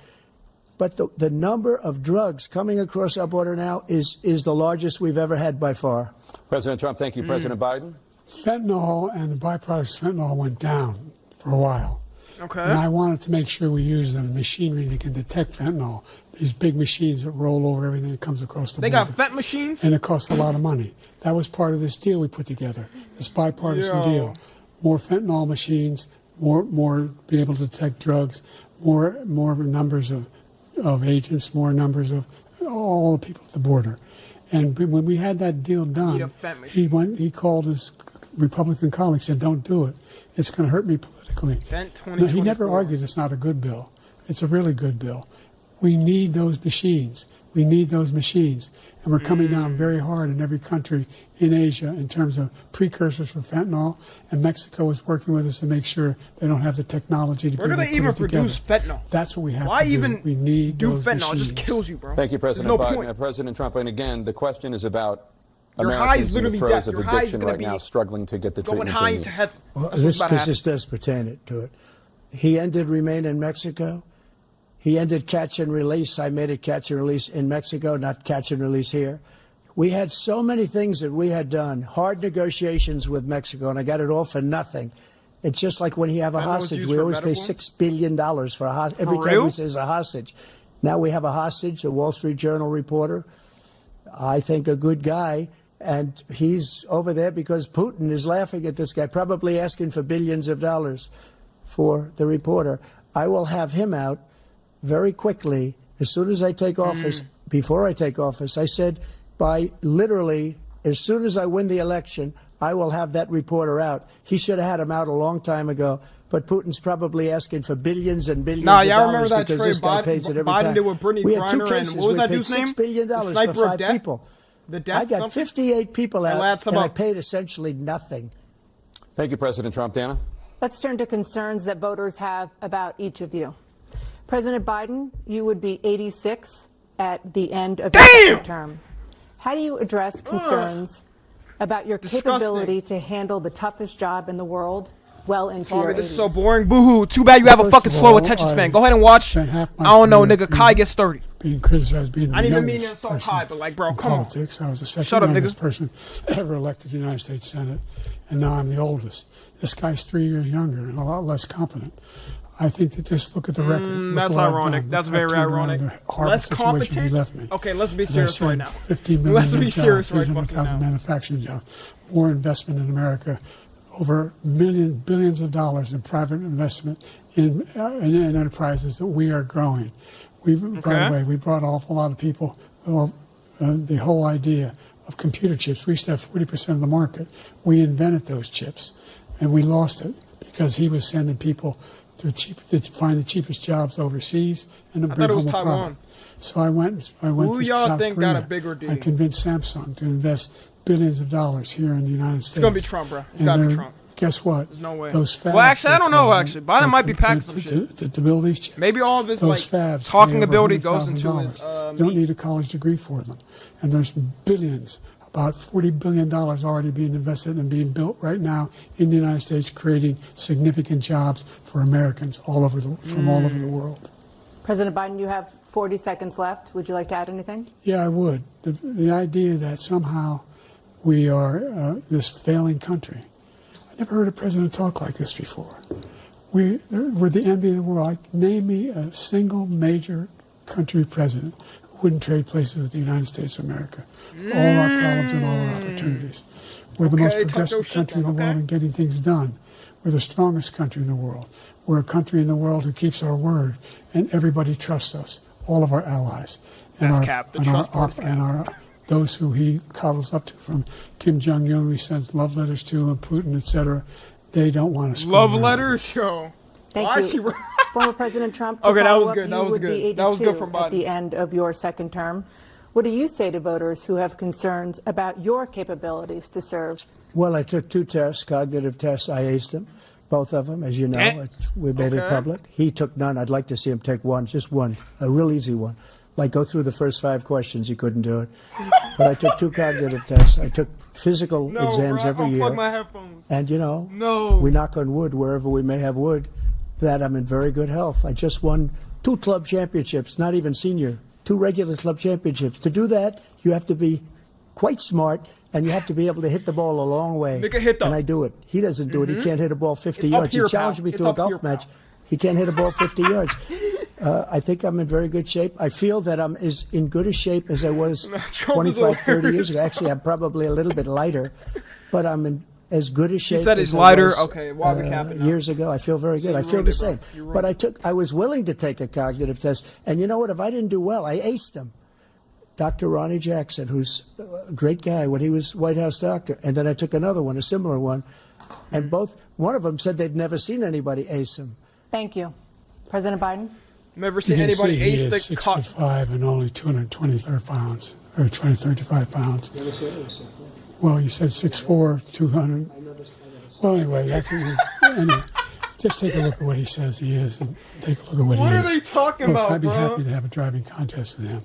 But the number of drugs coming across our border now is the largest we've ever had by far. President Trump, thank you. President Biden? Fentanyl and the byproducts of fentanyl went down for a while. Okay. And I wanted to make sure we use the machinery that can detect fentanyl. These big machines that roll over everything that comes across the border. They got fent machines? And it costs a lot of money. That was part of this deal we put together, this bipartisan deal. More fentanyl machines, more be able to detect drugs, more numbers of agents, more numbers of all the people at the border. And when we had that deal done, he called his Republican colleagues, said, don't do it. It's going to hurt me politically. No, he never argued it's not a good bill. It's a really good bill. We need those machines. We need those machines. And we're coming down very hard in every country in Asia in terms of precursors for fentanyl. And Mexico is working with us to make sure they don't have the technology to Where do they even produce fentanyl? That's what we have Why to do. even We need do those fentanyl? machines. It just kills you, bro. Thank you, President There's no Biden. point. President Trump, and again, the question is about Your high Americans is in the literally throes death. of Your high is addiction gonna right be now, struggling to get the going treatment high they into need. heaven. Well, That's what's about to happen. this does pertain to it. He ended remain in Mexico. He ended catch and release. I made it catch and release in Mexico, not catch and release here. We had so many things that we had done, hard negotiations with Mexico, and I got it all for nothing. It's just like when you have a hostage. We always pay $6 billion for a hostage. Every time we say it's a hostage. Now we have a hostage, a Wall Street Journal reporter, I think a good guy, and he's over there because Putin is laughing at this guy, probably asking for billions of dollars for the reporter. I will have him out very quickly as soon as I take office. Before I take office, I said by literally as soon as I win the election, I will have that reporter out. He should have had him out a long time ago, but Putin's probably asking for billions and billions of dollars because this guy pays it every time. Did with Brittany We had two Griner cases. and what was We that paid dude's name? $6 billion The for sniper of 5 death? people. The death I got something? 58 people out, Lads, and I paid essentially nothing. Thank you, President Trump. Dana? Let's turn to concerns that voters have about each of you. President Biden, you would be 86 at the end of your second term. How do you address concerns about your capability to handle the toughest job in the world well into your 80s? This is so boring. Boo-hoo. Too bad you have a fucking slow attention span. Go ahead and watch. I don't know, nigga. Kai gets 30. Being criticized, being I didn't the even mean to youngest insult person Kai, but like, bro, in come on. politics. I was the second Shut up, youngest nigga. person ever elected to the United States Senate, and now I'm the oldest. This guy's 3 years younger and a lot less competent. I think that just look at the record. Look That's what I've ironic. done. That's I've very turned around ironic. the horrible Less situation he competent? left me. Okay, let's be As I serious said, right now. 15 million Let's be new serious jobs, right fucking 300,000 now. manufacturing jobs, more investment in America, over billions of dollars in private investment in enterprises that we are growing. By the way, we brought an awful lot of people. The whole idea of computer chips, we used to have 40% of the market. We invented those chips, and we lost it because he was sending people to find the cheapest jobs overseas and to bring home a product. So I went Who to y'all South think Korea. got a bigger deal? I convinced Samsung to invest billions of dollars here in the United States. It's going to be Trump, bro. It's got to be Trump. Guess what? There's no way. Those fabs. Well, actually, I don't know, actually. Biden might be packing some shit. To build these chips. Maybe all of his, those like, fabs talking pay over ability goes into $100,000. his, You don't need a college degree for them. And there's billions, about $40 billion already being invested and being built right now in the United States, creating significant jobs for Americans all over from all over the world. President Biden, you have 40 seconds left. Would you like to add anything? Yeah, I would. The idea that somehow we are this failing country. I never heard a president talk like this before. We're the envy of the world. Name me a single major country president who wouldn't trade places with the United States of America. For all our problems and all our opportunities. We're the most progressive country in the world in getting things done. We're the strongest country in the world. We're a country in the world who keeps our word, and everybody trusts us, all of our allies. And those who he coddles up to, from Kim Jong-un, who he sends love letters to, and Putin, etc., they don't want us. Love letters, yo. Thank you. Former President Trump. Okay, that was good. That was good. That was good from Biden. At the end of your second term, what do you say to voters who have concerns about your capabilities to serve? Well, I took 2 tests, cognitive tests. I aced them, both of them, as you know. We made it public. He took none. I'd like to see him take one, just one, a real easy one. Like go through the first 5 questions. He couldn't do it. But I took 2 cognitive tests. I took physical exams every year. Unplug my headphones. And, we knock on wood wherever we may have wood, that I'm in very good health. I just won 2 club championships, not even senior, 2 regular club championships. To do that, you have to be quite smart, and you have to be able to hit the ball a long way. And I do it. He doesn't do it. He can't hit a ball 50 yards. He challenged me to a golf match. He can't hit a ball 50 yards. I think I'm in very good shape. I feel that I'm as in good a shape as I was 25, 30 years ago. Actually, I'm probably a little bit lighter, but I'm in as good a shape. He said he's lighter. Okay, why the cap? Years ago, I feel very good. I feel the same. But I was willing to take a cognitive test, and you know what? If I didn't do well, I aced them. Dr. Ronnie Jackson, who's a great guy when he was White House doctor, and then I took another one, a similar one, and one of them said they'd never seen anybody ace him. Thank you, President Biden. Never seen anybody ace the 6'5" and only 223 pounds, or 235 pounds. Well, you said 6'4", 200. Well, anyway, anyway, just take a look at what he says he is, and take a look at what he is. What are they talking about, I'd be bro? happy to have a driving contest with him.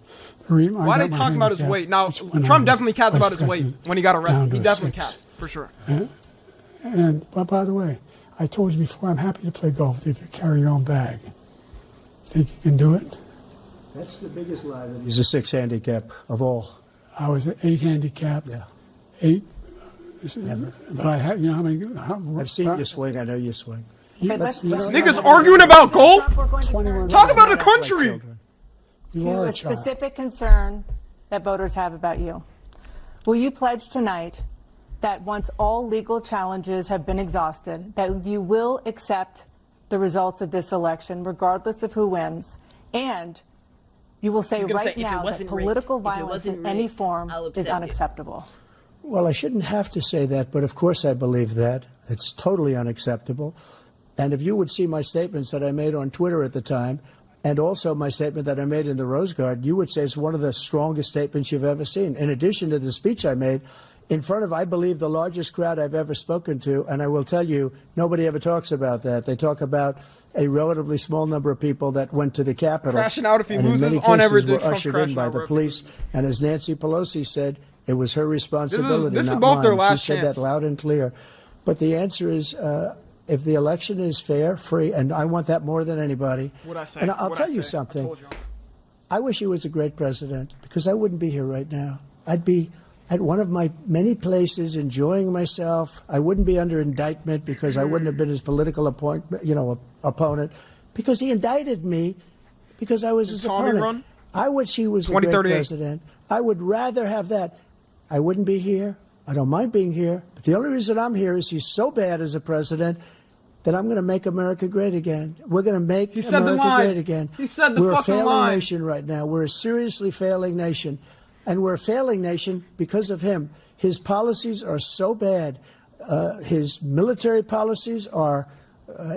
Why are they talking about his weight? Now, Trump definitely capped about his weight when he got arrested. He definitely capped, for sure. But by the way, I told you before, I'm happy to play golf if you carry your own bag. Think you can do it? That's the biggest lie. He's a 6 handicap of all. I was an 8 handicap. Yeah. 8. Never. But I had, how many? I've seen you swing. I know you swing. Niggas arguing about golf? Talk about a country. To a specific concern that voters have about you. Will you pledge tonight that once all legal challenges have been exhausted, that you will accept the results of this election, regardless of who wins, and you will say right now that political violence in any form is unacceptable? Well, I shouldn't have to say that, but of course I believe that. It's totally unacceptable. And if you would see my statements that I made on Twitter at the time, and also my statement that I made in the Rose Garden, you would say it's one of the strongest statements you've ever seen. In addition to the speech I made in front of, I believe, the largest crowd I've ever spoken to, and I will tell you, nobody ever talks about that. They talk about a relatively small number of people that went to the Capitol. Crashing out if he and loses in many on cases everything. were ushered in by the police. And as Nancy Pelosi said, it was her responsibility, this is not both mine. their last She said chance. that loud and clear. But the answer is, if the election is fair, free, and I want that more than anybody. And I'll tell you something. I wish he was a great president, because I wouldn't be here right now. I'd be at one of my many places enjoying myself. I wouldn't be under indictment because I wouldn't have been his political opponent, because he indicted me because I was his opponent. I wish he was a great president. I would rather have that. I wouldn't be here. I don't mind being here. But the only reason I'm here is he's so bad as a president that I'm going to make America great again. We're going to make America great again. He said the We're fucking line. We're a failing nation right now. We're a seriously failing nation. And we're a failing nation because of him. His policies are so bad. His military policies are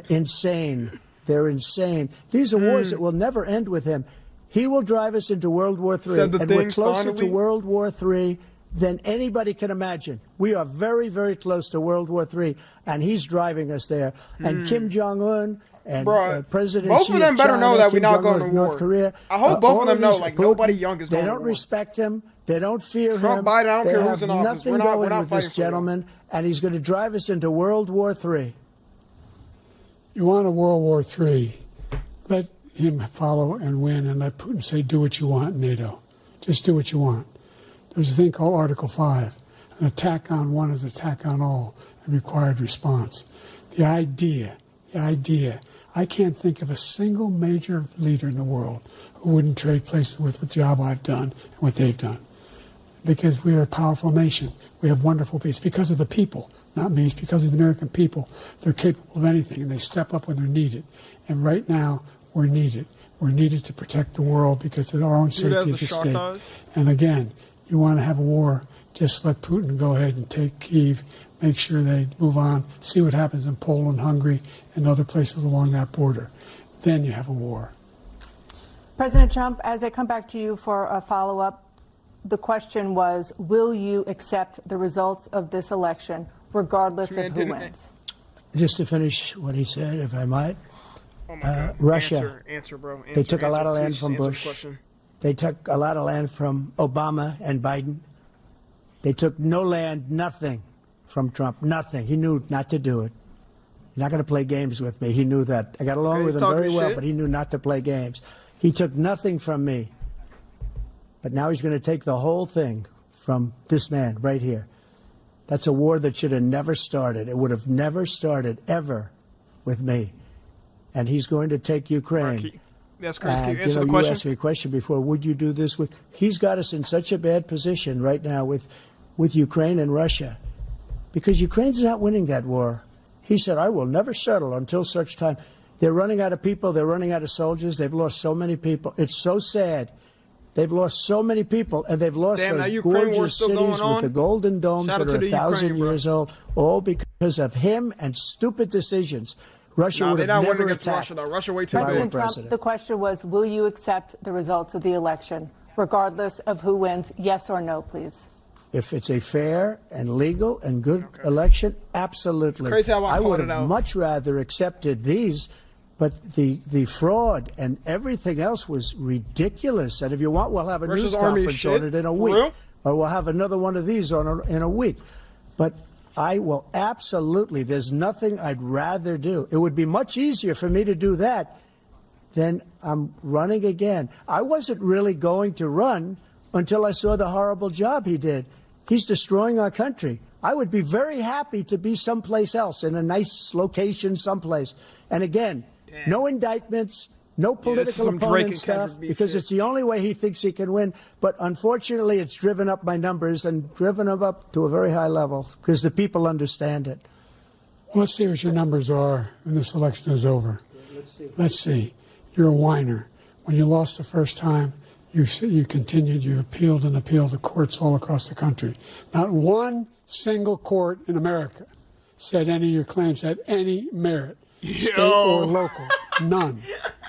insane. They're insane. These are wars that will never end with him. He will drive us into World War III. And we're closer to World War III than anybody can imagine. We are very, very close to World War III, and he's driving us there. And Kim Jong-un and President both of them better know that we're not going to war. North Korea. I hope both of them know, like, nobody young is going to war. They don't respect him. They don't fear Trump, him. Biden, I don't care who's in office. Nothing we're not with this gentleman, and he's going to drive us into World War III. You want a World War III, let him follow and win, and let Putin say, do what you want in NATO. Just do what you want. There's a thing called Article 5. An attack on one is an attack on all, a required response. The idea the idea. I can't think of a single major leader in the world who wouldn't trade places with the job I've done and what they've done. Because we are a powerful nation. We have wonderful people. It's because of the people, not me. It's because of the American people. They're capable of anything, and they step up when they're needed. And right now, we're needed. We're needed to protect the world because of our own safety as a state. And again, you want to have a war, just let Putin go ahead and take Kyiv, make sure they move on, see what happens in Poland, Hungary, and other places along that border. Then you have a war. President Trump, as I come back to you for a follow-up, the question was, will you accept the results of this election, regardless of who wins? Just to finish what he said, if I might. Russia, answer, bro. they took a lot of land from Bush. They took a lot of land from Obama and Biden. They took no land, nothing from Trump, nothing. He knew not to do it. He's not going to play games with me. He knew that. I got along with him very well, but he knew not to play games. He took nothing from me. But now he's going to take the whole thing from this man right here. That's a war that should have never started. It would have never started ever with me. And he's going to take Ukraine. That's crazy. And, you asked me a question before. Would you do this with? He's got us in such a bad position right now with Ukraine and Russia, because Ukraine's not winning that war. He said, "I will never settle until such time." They're running out of people. They're running out of soldiers. They've lost so many people. It's so sad. They've lost so many people, and they've lost those gorgeous cities with the golden domes that are 1,000 years old, all because of him and stupid decisions. Russia would have never attacked. Russia way too President Trump, the question was, will you accept the results of the election, regardless of who wins? Yes or no, please. If it's a fair and legal and good election, absolutely. It's crazy how I would have much rather accepted these, but the fraud and everything else was ridiculous. And if you want, we'll have a news conference on it in a week, or we'll have another one of these in a week. But I will absolutely, there's nothing I'd rather do. It would be much easier for me to do that than I'm running again. I wasn't really going to run until I saw the horrible job he did. He's destroying our country. I would be very happy to be someplace else, in a nice location someplace. And again, no indictments, no political opponent stuff, because it's the only way he thinks he can win. But unfortunately, it's driven up my numbers and driven them up to a very high level because the people understand it. Well, let's see what your numbers are when this election is over. Let's see. You're a whiner. When you lost the first time, you continued, you appealed and appealed to courts all across the country. Not one single court in America said any of your claims had any merit, state or local. None.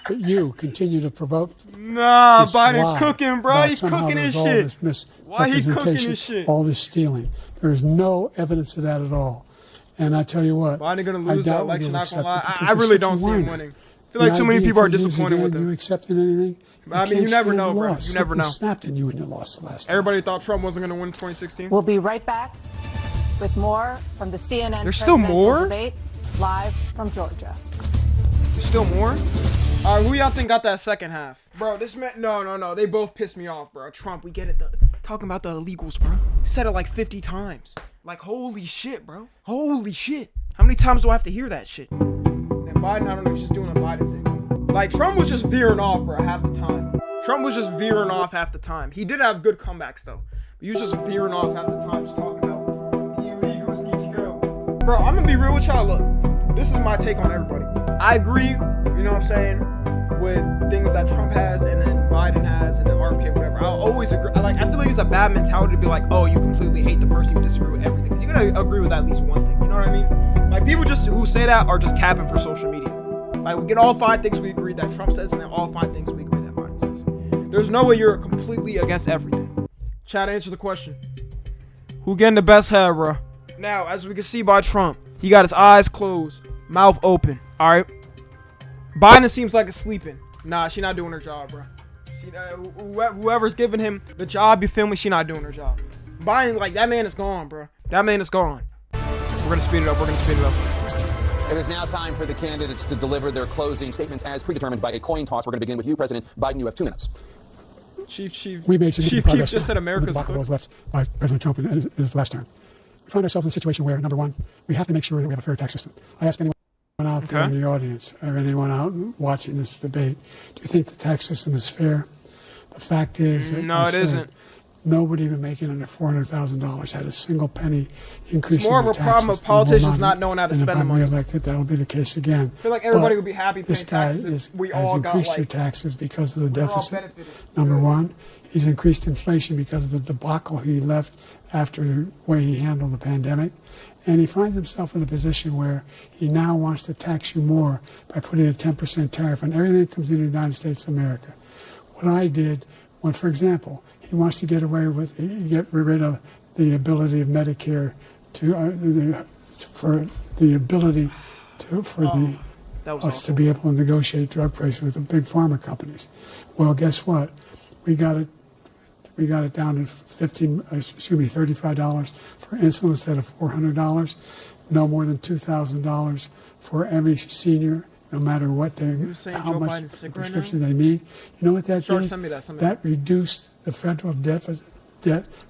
But you continue to provoke. Nah, Biden cooking, bro. He's cooking his shit. Why he cooking his shit? All this stealing. There is no evidence of that at all. And I tell you what, Biden gonna lose that election. Not gonna lie. I really don't see him winning. I feel like too many people are disappointed with him. You accepting anything? I mean, you never know, bro. You never know. Snapped in you when you lost the last time. Everybody thought Trump wasn't going to win 2016. We'll be right back with more from the CNN There's still more? Debate, live from Georgia. There's still more? All right, who y'all think got that second half? Bro, this man, no. They both pissed me off, bro. Trump, we get it. Talking about the illegals, bro. Said it like 50 times. Like, holy shit, bro. Holy shit. How many times do I have to hear that shit? And Biden, I don't know, he's just doing a Biden thing. Like, Trump was just veering off, bro, half the time. He did have good comebacks, though. But he was just veering off half the time, just talking about the illegals need to go. Bro, I'm gonna be real with y'all. Look, this is my take on everybody. I agree, you know what I'm saying, with things that Trump has and then Biden has and then RFK, whatever. I'll always agree. I feel like it's a bad mentality to be like, oh, you completely hate the person, you disagree with everything. Because you're gonna agree with at least one thing. You know what I mean? Like, people just who say that are just capping for social media. Like, we get all 5 things we agree that Trump says and then all 5 things we agree that Biden says. There's no way you're completely against everything. Chad, answer the question. Who getting the best head, bro? Now, as we can see by Trump, he got his eyes closed, mouth open, all right? Biden seems like it's sleeping. Nah, she not doing her job, bro. Whoever's giving him the job, you feel me? She not doing her job. Biden, like, that man is gone, bro. That man is gone. We're going to speed it up. It is now time for the candidates to deliver their closing statements as predetermined by a coin toss. We're going to begin with you, President Biden. You have 2 minutes. Chief just said America's was left by President Trump in his last term. We find ourselves in a situation where, number one, we have to make sure that we have a fair tax system. I ask anyone Out there in the audience, or anyone out watching this debate, do you think the tax system is fair? The fact is that no, it isn't. Nobody even making under $400,000 had a single penny increase. It's more of a problem of politicians not knowing how to spend the money. If I'm reelected, that'll be the case again. I feel like everybody would be happy paying taxes if we all got increased your taxes because of the deficit. Number one, he's increased inflation because of the debacle he left after the way he handled the pandemic. And he finds himself in a position where he now wants to tax you more by putting a 10% tariff on everything that comes into the United States of America. What I did, when, for example, he wants to get rid of the ability of Medicare us to be able to negotiate drug prices with the big pharma companies. Well, guess what? We got it down to $35 for insulin instead of $400. No more than $2,000 for every senior, no matter what how much prescription they need. You know what that did? That reduced the federal debt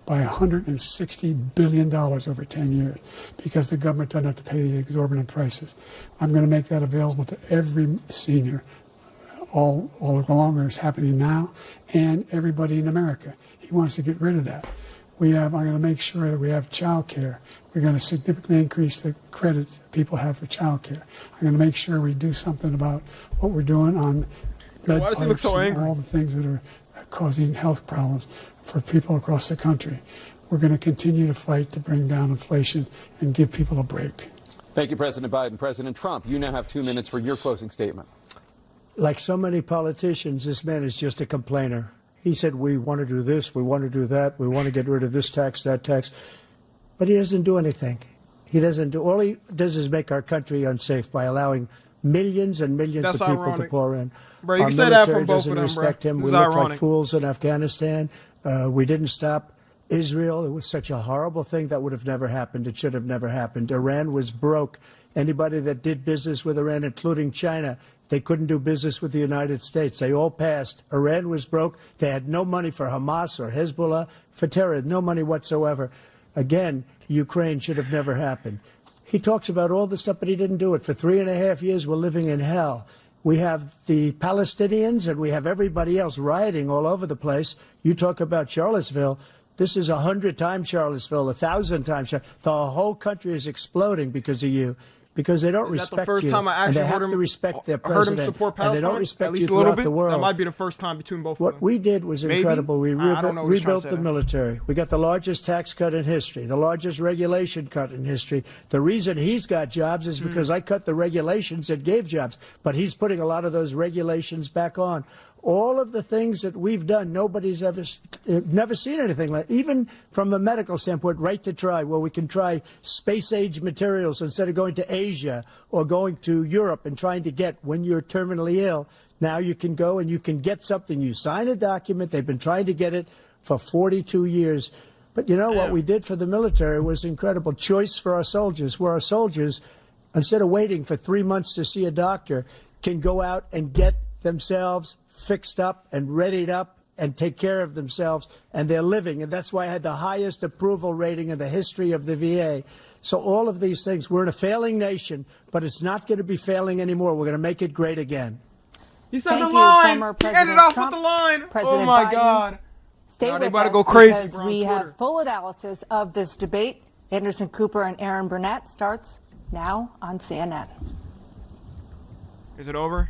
by $160 billion over 10 years because the government doesn't have to pay the exorbitant prices. I'm going to make that available to every senior all along, it's happening now, and everybody in America. He wants to get rid of that. I'm going to make sure that we have child care. We're going to significantly increase the credit people have for child care. I'm going to make sure we do something about what we're doing on lead pipes and all the things that are causing health problems for people across the country. We're going to continue to fight to bring down inflation and give people a break. Thank you, President Biden. President Trump, you now have 2 minutes for your closing statement. Like so many politicians, this man is just a complainer. He said, we want to do this, we want to do that, we want to get rid of this tax, that tax. But he doesn't do anything. All he does is make our country unsafe by allowing millions and millions of people to pour in. Bro, you our can say that from both of them, respect bro. him. We look like fools in Afghanistan. We didn't stop Israel. It was such a horrible thing that would have never happened. It should have never happened. Iran was broke. Anybody that did business with Iran, including China, they couldn't do business with the United States. They all passed. Iran was broke. They had no money for Hamas or Hezbollah, for terror, no money whatsoever. Again, Ukraine should have never happened. He talks about all this stuff, but he didn't do it. For 3.5 years, we're living in hell. We have the Palestinians and we have everybody else rioting all over the place. You talk about Charlottesville. This is 100 times Charlottesville, 1,000 times. The whole country is exploding because of you. Because they don't respect first you, time I and they actually have to respect their president, heard him support Palestine, and they don't respect at least you a little throughout bit. the world. That might be the first time between both of them. What we did was incredible. We rebuilt the military. We got the largest tax cut in history, the largest regulation cut in history. The reason he's got jobs is because I cut the regulations that gave jobs, but he's putting a lot of those regulations back on. All of the things that we've done, nobody's never seen anything like. Even from a medical standpoint, right to try, where we can try space-age materials instead of going to Asia or going to Europe and trying to get when you're terminally ill. Now you can go and you can get something. You sign a document. They've been trying to get it for 42 years. But you know what we did for the military was incredible. Choice for our soldiers, where our soldiers, instead of waiting for 3 months to see a doctor, can go out and get themselves fixed up and readied up and take care of themselves, and they're living. And that's why I had the highest approval rating in the history of the VA. So all of these things, we're in a failing nation, but it's not going to be failing anymore. We're going to make it great again. He said the line. He ended off with the line. Oh my God. Stay with us go crazy because we have full analysis of this debate. Anderson Cooper and Aaron Burnett starts now on CNN. Is it over?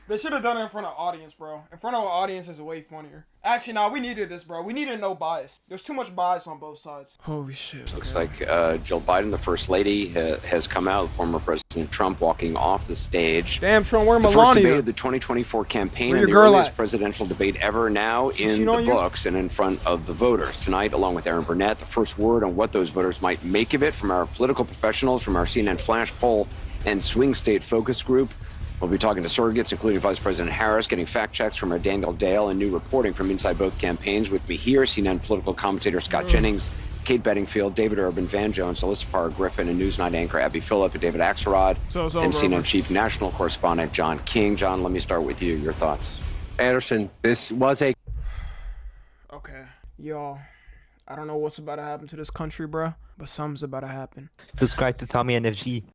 They should have done it in front of an audience, bro. In front of an audience is way funnier. Actually, nah, we needed this, bro. We needed no bias. There's too much bias on both sides. Holy shit. Looks like Jill Biden, the first lady, has come out. Former President Trump walking off the stage. Damn, Trump, where Melania? The first debate of the 2024 campaign and the earliest presidential debate ever, now in the books and in front of the voters. Tonight, along with Aaron Burnett, the first word on what those voters might make of it from our political professionals, from our CNN Flash poll and swing state focus group. We'll be talking to surrogates, including Vice President Harris, getting fact checks from our Daniel Dale, and new reporting from inside both campaigns. With me here, CNN political commentator Scott Jennings, Kate Bedingfield, David Urban, Van Jones, Alyssa Farr Griffin, and Newsnight anchor Abby Phillip, and David Axelrod, and CNN Chief National Correspondent John King. John, let me start with you. Your thoughts. Anderson, this was a... Okay, y'all. I don't know what's about to happen to this country, bruh, but something's about to happen. Subscribe to Tommy NFG.